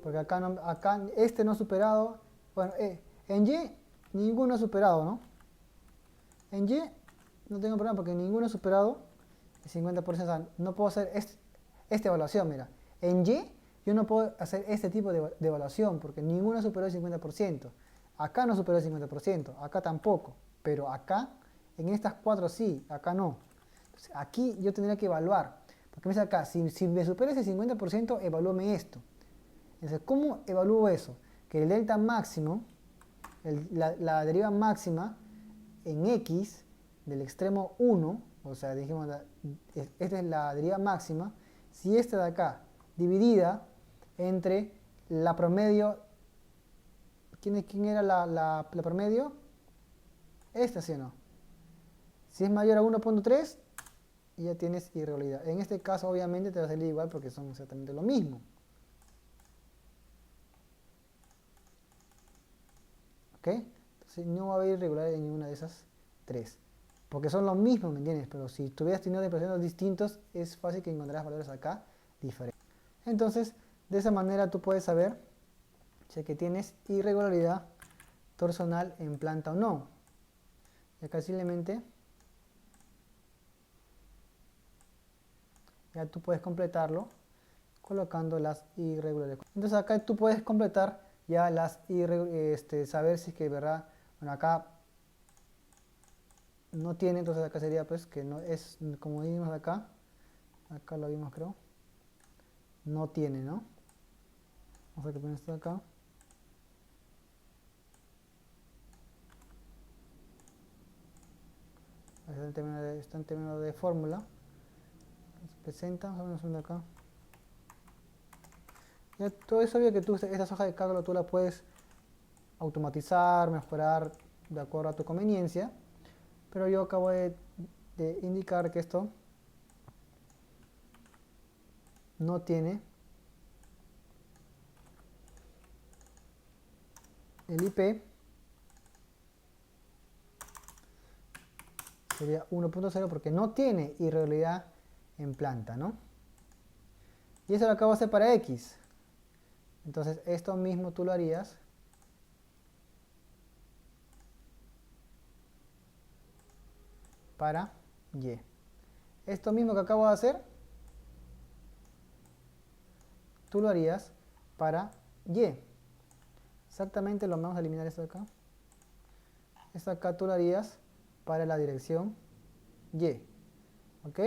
Porque acá este no ha superado, bueno, en Y ninguno ha superado, ¿no? En Y no tengo problema porque ninguno ha superado el 50%. O sea, no puedo hacer esta evaluación, mira. En Y yo no puedo hacer este tipo de evaluación porque ninguno superó el 50%. Acá no superó el 50%, acá tampoco. Pero acá, en estas 4 sí, acá no. Entonces, aquí yo tendría que evaluar, porque me dice acá, si me supera ese 50%, evalúame esto. Entonces, ¿cómo evalúo eso? Que el delta máximo, la deriva máxima en x del extremo 1, o sea, dijimos, esta es la deriva máxima, si esta de acá, dividida entre la promedio, ¿quién era la promedio? Esta, ¿sí o no? Si es mayor a 1.3, ya tienes irregularidad. En este caso, obviamente, te va a salir igual porque son exactamente lo mismo. ¿Ok? Entonces no va a haber irregularidad en ninguna de esas tres. Porque son lo mismo, ¿me entiendes? Pero si tuvieras tenido desplazamientos distintos, es fácil que encontrarás valores acá diferentes. Entonces, de esa manera tú puedes saber si es que tienes irregularidad torsional en planta o no. Y acá simplemente ya tú puedes completarlo colocando las irregularidades. Entonces acá tú puedes completar ya las saber si es que, ¿verdad? Bueno, acá no tiene, entonces acá sería pues que no es, como vimos acá lo vimos creo, no tiene, ¿no? Vamos a que poner esto acá. Está en términos de fórmula. Se presenta, vamos a ver acá. Ya todo es obvio que tú estas hojas de cálculo tú las puedes automatizar, mejorar de acuerdo a tu conveniencia. Pero yo acabo de indicar que esto no tiene el IP, sería 1.0 porque no tiene irregularidad en planta, ¿no? Y eso lo acabo de hacer para X. Entonces esto mismo tú lo harías para Y. Esto mismo que acabo de hacer, tú lo harías para Y. Exactamente lo vamos a eliminar esto de acá. Esto acá tú lo harías para la dirección Y. ¿Ok?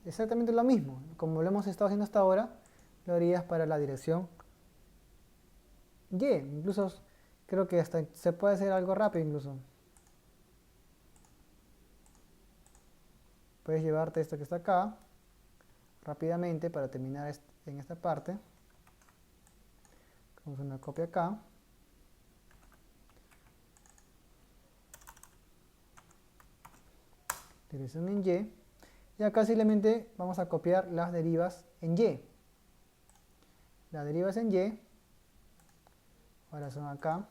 Exactamente lo mismo. Como lo hemos estado haciendo hasta ahora, lo harías para la dirección Y. Incluso creo que hasta se puede hacer algo rápido incluso. Puedes llevarte esto que está acá rápidamente para terminar en esta parte. Vamos a una copia acá. Dirección en Y. Y acá simplemente vamos a copiar las derivas en Y. Las derivas en Y, ahora son acá.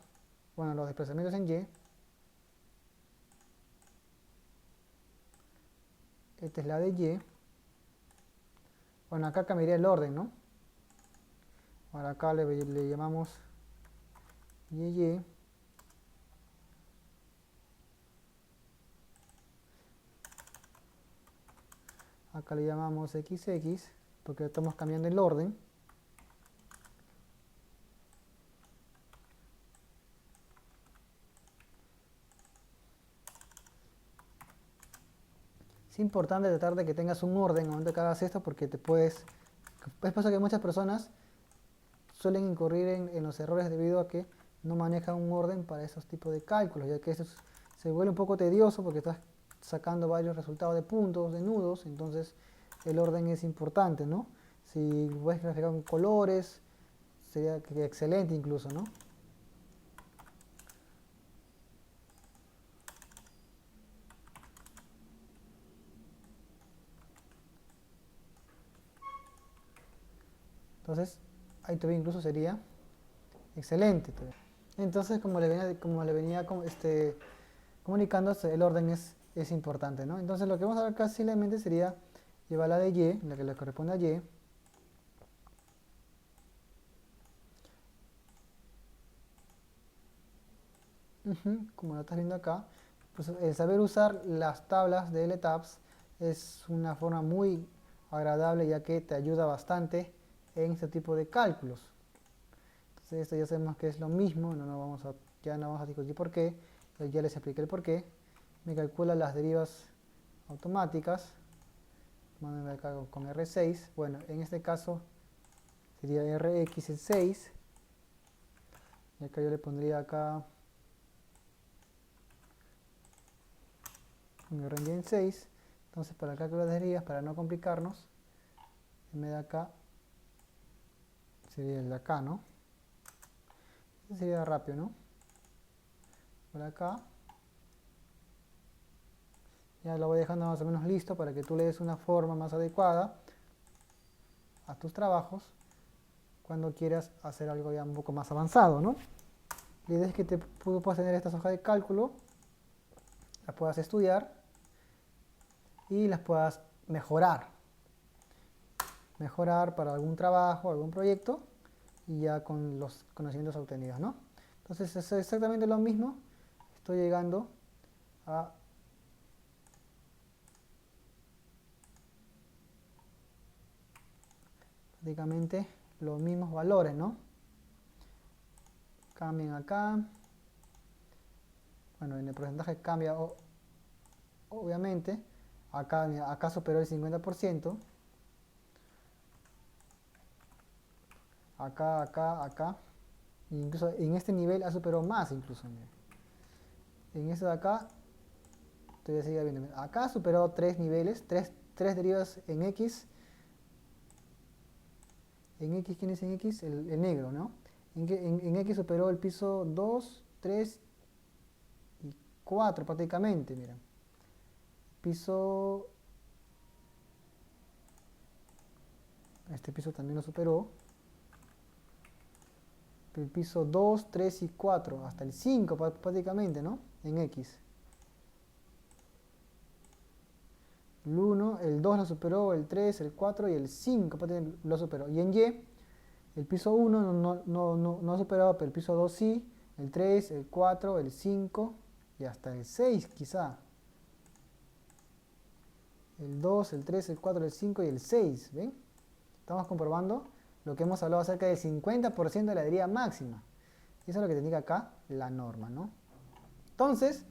Bueno, los desplazamientos en Y. Esta es la de Y. Bueno, acá cambiaría el orden, ¿no? Ahora acá le llamamos YY. Acá le llamamos XX, porque estamos cambiando el orden. Es importante tratar de que tengas un orden al momento que hagas esto, porque te puedes... Es por eso que muchas personas suelen incurrir en los errores debido a que no manejan un orden para esos tipos de cálculos, ya que eso se vuelve un poco tedioso porque estás sacando varios resultados de puntos, de nudos, entonces el orden es importante, ¿no? Si puedes graficar con colores, sería excelente incluso, ¿no? Entonces, ahí todavía incluso sería excelente. Entonces, como le venía comunicando, el orden es importante, ¿no? Entonces, lo que vamos a ver acá simplemente sería llevar la de Y, la que le corresponde a Y. Como lo estás viendo acá, pues el saber usar las tablas de LTABS es una forma muy agradable ya que te ayuda bastante en este tipo de cálculos. Entonces esto ya sabemos que es lo mismo, ya no vamos a discutir por qué, ya les expliqué el por qué. Me calcula las derivas automáticas. Vamos a acá con R6. Bueno, en este caso sería Rx en 6. Y acá yo le pondría acá un R en 6. Entonces para el cálculo de heridas, para no complicarnos, en vez de acá sería el de acá, ¿no? Este sería rápido, ¿no? Por acá. Ya lo voy dejando más o menos listo para que tú le des una forma más adecuada a tus trabajos cuando quieras hacer algo ya un poco más avanzado, ¿no? La idea es que tú puedas tener estas hojas de cálculo, las puedas estudiar y las puedas mejorar. Mejorar para algún trabajo, algún proyecto y ya con los conocimientos obtenidos, ¿no? Entonces es exactamente lo mismo. Estoy llegando a prácticamente los mismos valores, ¿no? Cambian acá. Bueno, en el porcentaje cambia obviamente. Acá superó el 50%. Acá. Incluso en este nivel ha superado más incluso. En este de acá, todavía sigue viendo. Acá superó 3 niveles, 3 derivas en X. En X, ¿quién es en X? El negro, ¿no? En X superó el piso 2, 3 y 4 prácticamente, miren. Este piso también lo superó. El piso 2, 3 y 4, hasta el 5 prácticamente, ¿no? En X. El 1, el 2 lo superó, el 3, el 4 y el 5 lo superó. Y en Y, el piso 1 no ha superado, pero el piso 2 sí, el 3, el 4, el 5 y hasta el 6 quizá. El 2, el 3, el 4, el 5 y el 6, ¿ven? Estamos comprobando lo que hemos hablado acerca del 50% de la herida máxima. Eso es lo que te indica acá la norma, ¿no? Entonces,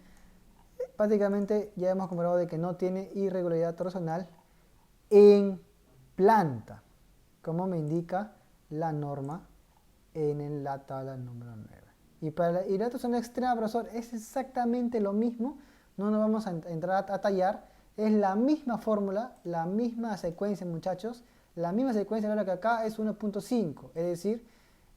prácticamente ya hemos comprobado de que no tiene irregularidad torsonal en planta, como me indica la norma en la tabla número 9. Y para la irregularidad torsonal extrema, profesor, es exactamente lo mismo. No nos vamos a entrar a tallar. Es la misma fórmula, la misma secuencia, muchachos. La misma secuencia, ahora que acá es 1.5. Es decir,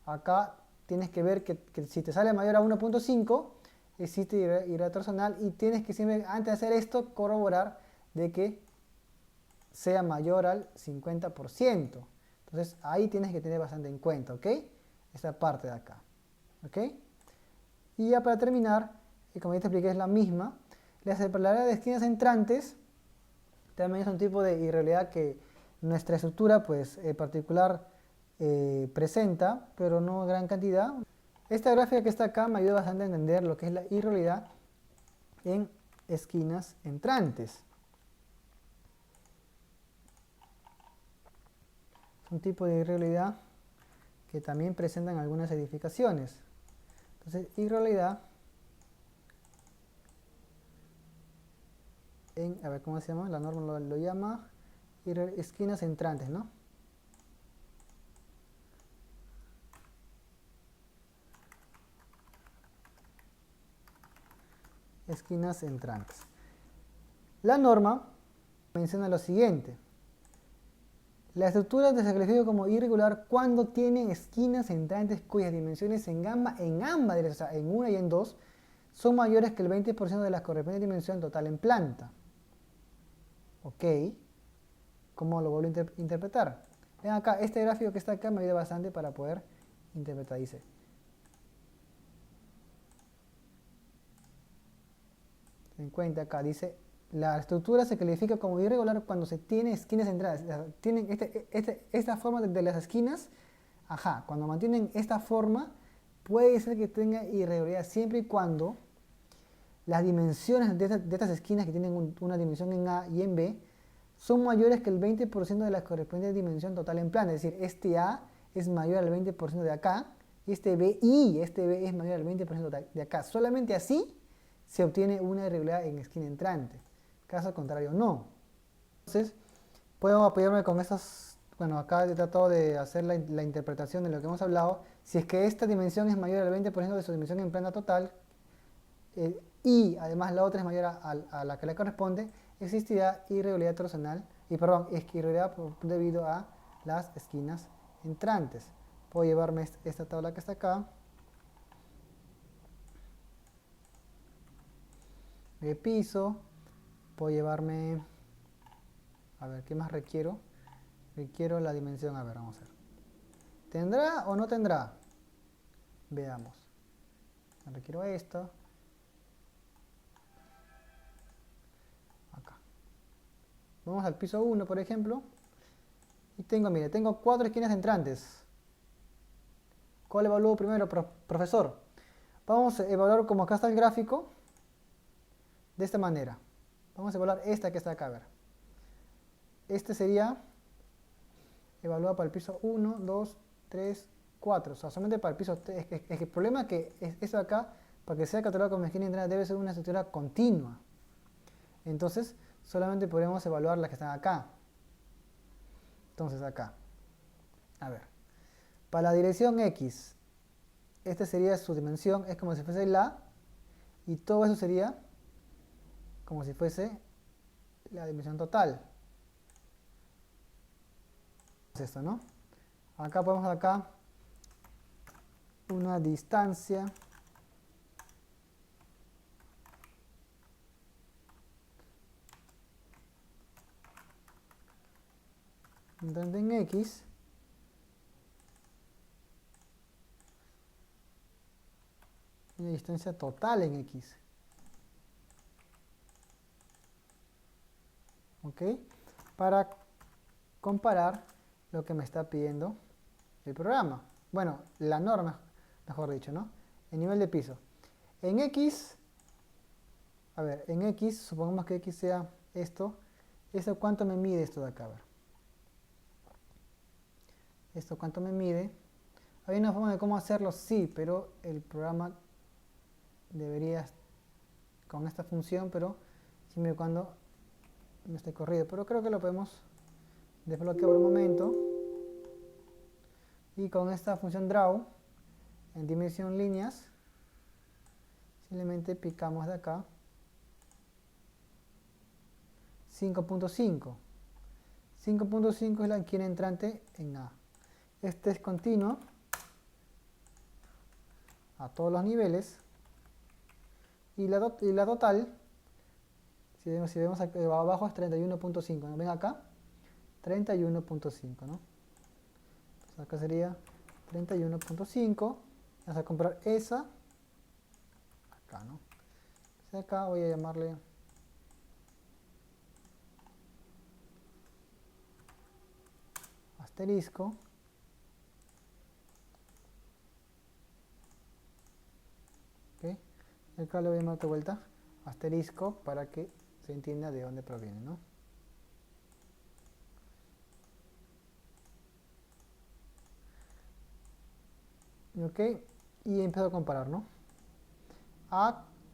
acá tienes que ver que si te sale mayor a 1.5, existe irregularidad torsonal y tienes que siempre, antes de hacer esto, corroborar de que sea mayor al 50%. Entonces ahí tienes que tener bastante en cuenta, ¿ok? Esta parte de acá, ¿ok? Y ya para terminar, y como ya te expliqué, es la misma. Las irregularidades de esquinas entrantes también es un tipo de irregularidad que nuestra estructura, pues, particular presenta, pero no gran cantidad. Esta gráfica que está acá me ayuda bastante a entender lo que es la irregularidad en esquinas entrantes. Es un tipo de irregularidad que también presentan algunas edificaciones. Entonces, irregularidad en, a ver cómo se llama, la norma lo llama esquinas entrantes, ¿no? Esquinas entrantes. La norma menciona lo siguiente: la estructura se califica como irregular cuando tiene esquinas entrantes cuyas dimensiones en ambas direcciones, o sea, en una y en dos, son mayores que el 20% de la correspondiente dimensión total en planta. Ok, ¿cómo lo vuelvo a interpretar? Ven acá, este gráfico que está acá me ayuda bastante para poder interpretar. Dice, ten en cuenta acá, dice, la estructura se califica como irregular cuando se tiene esquinas centrales. Tienen esta forma de las esquinas, cuando mantienen esta forma, puede ser que tenga irregularidad siempre y cuando las dimensiones de estas esquinas, que tienen una dimensión en A y en B, son mayores que el 20% de la correspondiente dimensión total en planta. Es decir, este A es mayor al 20% de acá, y este B es mayor al 20% de acá. Solamente así se obtiene una irregularidad en esquina entrante. Caso contrario, no. Entonces, puedo apoyarme con estos, bueno, acá he tratado de hacer la interpretación de lo que hemos hablado. Si es que esta dimensión es mayor al 20% de su dimensión en planta total, y además la otra es mayor a la que le corresponde, existirá irregularidad torsional, irregularidad debido a las esquinas entrantes. Puedo llevarme esta tabla que está acá, de piso, puedo llevarme, a ver, ¿qué más requiero? Requiero la dimensión, a ver, vamos a ver. ¿Tendrá o no tendrá? Veamos. Requiero esto. Acá. Vamos al piso 1, por ejemplo. Y tengo, mire, tengo 4 esquinas entrantes. ¿Cuál evalúo primero, profesor? Vamos a evaluar como acá está el gráfico. De esta manera. Vamos a evaluar esta que está acá, a ver. Este sería evaluado para el piso 1, 2, 3, 4. O sea, solamente para el piso 3. Es que el problema es que esto de acá, para que sea catalogado como esquina entrante, debe ser una estructura continua. Entonces, solamente podremos evaluar las que están acá. Entonces, acá. A ver. Para la dirección X, esta sería su dimensión, es como si fuese la, y todo eso sería como si fuese la dimensión total. Es esto, ¿no? Acá ponemos acá una distancia entrante en X y una distancia total en X. ¿Ok? Para comparar lo que me está pidiendo el programa. Bueno, la norma, mejor dicho, ¿no? El nivel de piso. En X, a ver, en X, supongamos que X sea esto. ¿Esto cuánto me mide esto de acá? A ver. ¿Esto cuánto me mide? ¿Hay una forma de cómo hacerlo? Sí, pero el programa debería con esta función, pero siempre y cuando no esté corrido. Pero creo que lo podemos desbloquear por un momento. Y con esta función draw, en dimensión líneas, simplemente picamos de acá 5.5. 5.5 es la esquina entrante en A. Este es continuo a todos los niveles. Y la total, si vemos aquí abajo, es 31.5. ¿No? ¿Ven acá? 31.5, ¿no? Entonces acá sería 31.5. Vamos a comprar esa. Acá, ¿no? Entonces acá voy a llamarle asterisco. ¿Ok? Acá le voy a llamar de vuelta asterisco para que se entienda de dónde proviene, ¿no? ¿Ok? Y empiezo a comparar, ¿no?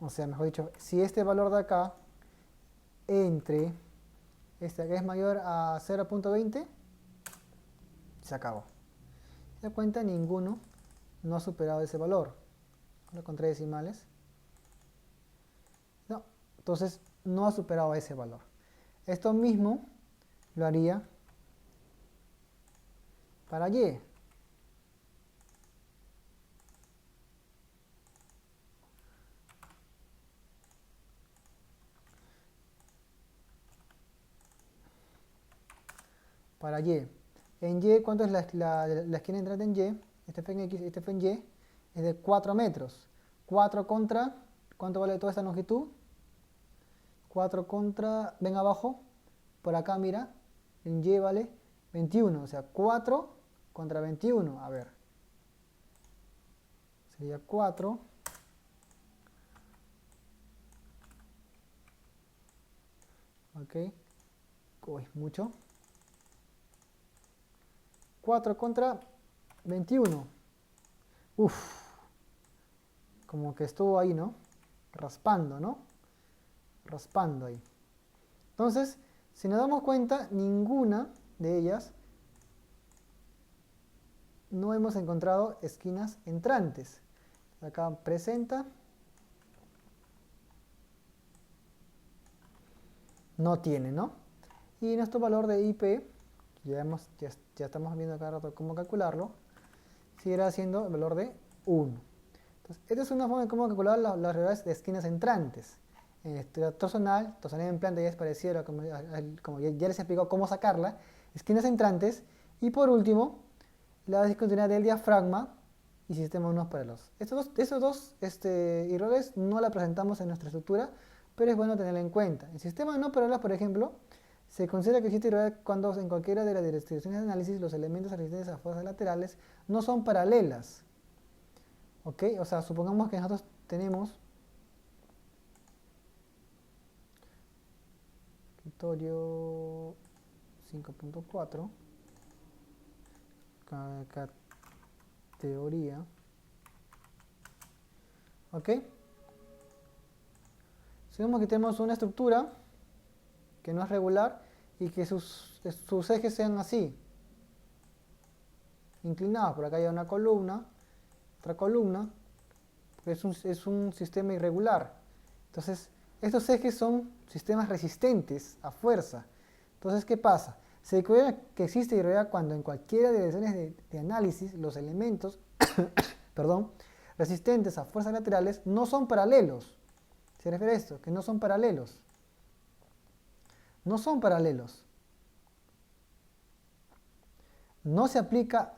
O sea, mejor dicho, si este valor de acá entre este que es mayor a 0.20, se acabó. Se da cuenta, ninguno no ha superado ese valor. Lo con 3 decimales. No, entonces no ha superado ese valor. Esto mismo lo haría para Y. Para Y. En Y, ¿cuánto es la esquina entrante en Y? Este fue en X, este fue en Y. Es de 4 metros. 4 contra, ¿cuánto vale toda esta longitud? 4 contra, ven abajo, por acá mira, en Y vale 21, o sea, 4 contra 21, a ver. Sería 4. Ok. Uy, mucho. 4 contra 21. Uf. Como que estuvo ahí, ¿no? Raspando, ¿no? Raspando ahí. Entonces, si nos damos cuenta, ninguna de ellas no hemos encontrado esquinas entrantes. Acá presenta, no tiene, ¿no? Y nuestro valor de IP, ya estamos viendo cada rato cómo calcularlo, seguirá siendo el valor de 1. Entonces, esta es una forma de cómo calcular las reglas de esquinas entrantes. En estructura torsonal en planta ya es parecido a como ya les explicó cómo sacarla, esquinas entrantes, y por último, la discontinuidad del diafragma y sistema unos paralelos. Estos dos errores no la presentamos en nuestra estructura, pero es bueno tenerla en cuenta. En sistema no paralelos, por ejemplo, se considera que existe irregularidad cuando en cualquiera de las direcciones de análisis los elementos resistentes a fuerzas laterales no son paralelas. ¿Ok? O sea, supongamos que nosotros tenemos escritorio 5.4 categoría. ¿Ok? Supongamos que tenemos una estructura que no es regular y que sus ejes sean así, inclinados. Por acá hay una columna, otra columna, es un sistema irregular. Entonces, estos ejes son sistemas resistentes a fuerza. Entonces, ¿qué pasa? Se descubre que existe irregularidad cuando en cualquiera de las direcciones de análisis los elementos perdón, resistentes a fuerzas laterales no son paralelos. Se refiere a esto, que no son paralelos. No son paralelos. No se aplica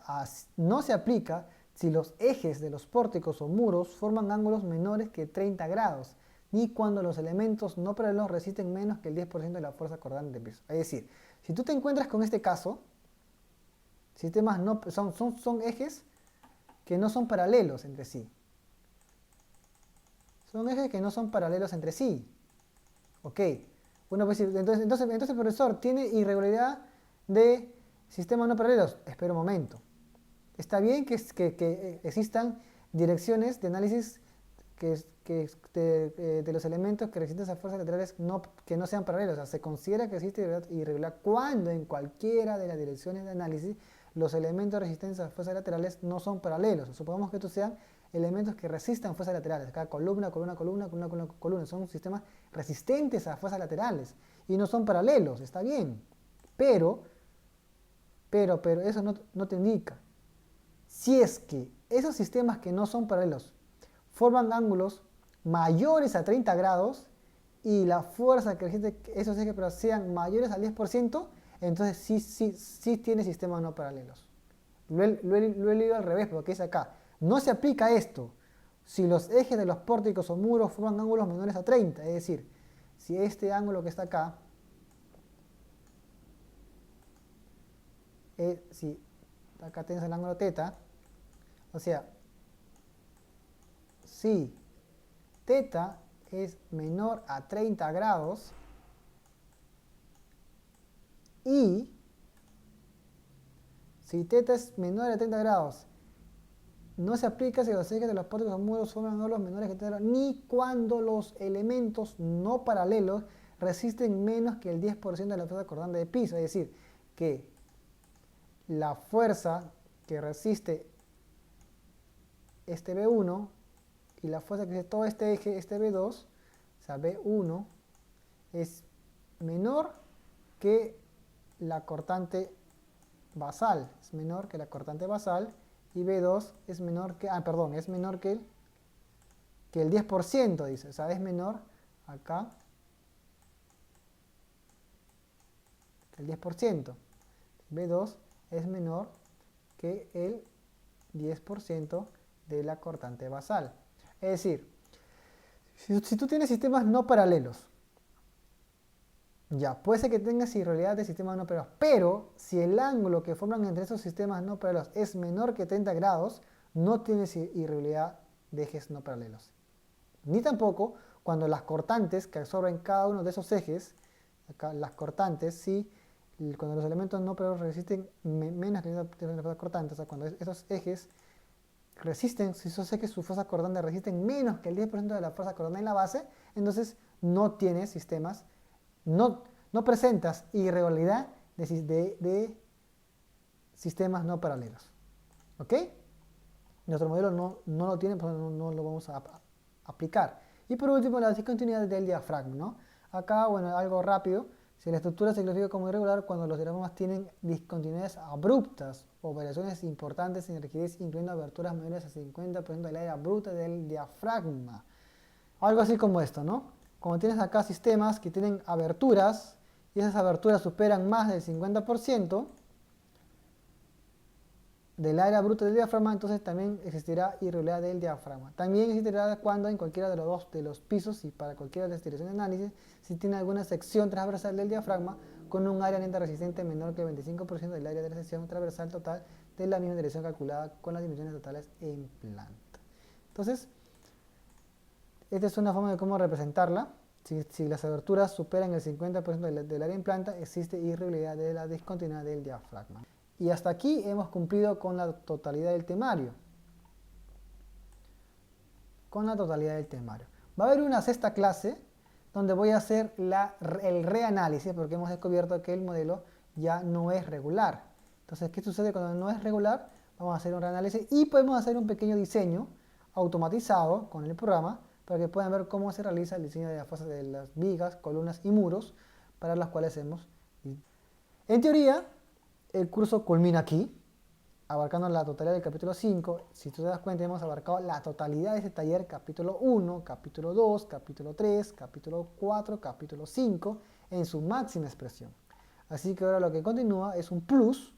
si los ejes de los pórticos o muros forman ángulos menores que 30 grados, ni cuando los elementos no paralelos resisten menos que el 10% de la fuerza acordante de peso. Es decir, si tú te encuentras con este caso, sistemas no, son ejes que no son paralelos entre sí. Son ejes que no son paralelos entre sí. Ok. Bueno, pues entonces profesor, ¿tiene irregularidad de sistemas no paralelos? Espera un momento. Está bien que existan direcciones de análisis de los elementos que resisten a fuerzas laterales que no sean paralelos. O sea, se considera que existe irregularidad cuando en cualquiera de las direcciones de análisis los elementos resistentes a fuerzas laterales no son paralelos. Supongamos que estos sean elementos que resistan fuerzas laterales. Acá columna, columna, columna, columna, columna, columna. Son sistemas resistentes a fuerzas laterales y no son paralelos. Está bien. Pero eso no te indica. Si es que esos sistemas que no son paralelos forman ángulos mayores a 30 grados y la fuerza que resiste esos ejes pero sean mayores al 10%, entonces sí tiene sistemas no paralelos. Lo he leído al revés, porque dice acá, no se aplica esto si los ejes de los pórticos o muros forman ángulos menores a 30, es decir, si este ángulo que está acá, si acá tienes el ángulo θ, o sea, si θ es menor a 30 grados y si θ es menor a 30 grados, no se aplica si los ejes de los pórticos o muros forman ángulos menores que 30 grados, ni cuando los elementos no paralelos resisten menos que el 10% de la fuerza acordante de piso. Es decir, que la fuerza que resiste este B1 y la fuerza que resiste todo este eje, este B2, o sea, B1, es menor que la cortante basal, es menor que la cortante basal, y B2 es menor que, es menor que el 10%, dice, o sea, es menor acá que el 10%. B2 es menor que el 10% de la cortante basal. Es decir, si tú tienes sistemas no paralelos, ya, puede ser que tengas irregularidad de sistemas no paralelos, pero si el ángulo que forman entre esos sistemas no paralelos es menor que 30 grados, no tienes irregularidad de ejes no paralelos. Ni tampoco cuando las cortantes que absorben cada uno de esos ejes, acá las cortantes, cuando los elementos no paralelos resisten menos que la fuerza cortante, o sea, cuando esos ejes resisten, si esos ejes su fuerza cortante resisten menos que el 10% de la fuerza cortante en la base, entonces no tienes sistemas, no no presentas irregularidad de sistemas no paralelos. ¿Ok? Nuestro modelo no lo tiene, pues no lo vamos a aplicar. Y por último, la discontinuidad del diafragma, ¿no? Acá, bueno, algo rápido. Si la estructura se clasifica como irregular cuando los diafragmas tienen discontinuidades abruptas o variaciones importantes en rigidez, incluyendo aberturas mayores a 50% del área bruta del diafragma. Algo así como esto, ¿no? Como tienes acá sistemas que tienen aberturas y esas aberturas superan más del 50% del área bruta del diafragma, entonces también existirá irregularidad del diafragma. También existirá cuando en cualquiera de los dos de los pisos y para cualquiera de las direcciones de análisis, si tiene alguna sección transversal del diafragma con un área neta resistente menor que el 25% del área de la sección transversal total de la misma dirección calculada con las dimensiones totales en planta. Entonces, esta es una forma de cómo representarla. Si las aberturas superan el 50% del área en planta, existe irregularidad de la discontinuidad del diafragma. Y hasta aquí hemos cumplido con la totalidad del temario. Va a haber una sexta clase donde voy a hacer el reanálisis porque hemos descubierto que el modelo ya no es regular. Entonces, ¿qué sucede cuando no es regular? Vamos a hacer un reanálisis y podemos hacer un pequeño diseño automatizado con el programa para que puedan ver cómo se realiza el diseño de las fosas de las vigas, columnas y muros para las cuales hemos... En teoría, el curso culmina aquí, abarcando la totalidad del capítulo 5. Si tú te das cuenta, hemos abarcado la totalidad de este taller, capítulo 1, capítulo 2, capítulo 3, capítulo 4, capítulo 5, en su máxima expresión. Así que ahora lo que continúa es un plus,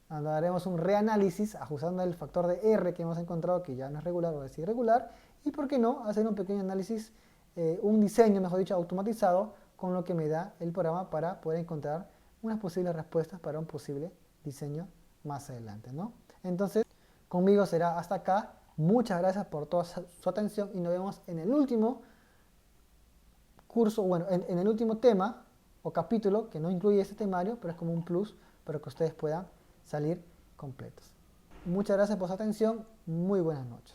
donde haremos un reanálisis ajustando el factor de R que hemos encontrado que ya no es regular o es irregular, y por qué no hacer un pequeño análisis, un diseño, mejor dicho, automatizado con lo que me da el programa para poder encontrar unas posibles respuestas para un posible diseño más adelante, ¿no? Entonces, conmigo será hasta acá. Muchas gracias por toda su atención y nos vemos en el último curso, bueno, en el último tema o capítulo que no incluye este temario, pero es como un plus para que ustedes puedan salir completos. Muchas gracias por su atención. Muy buenas noches.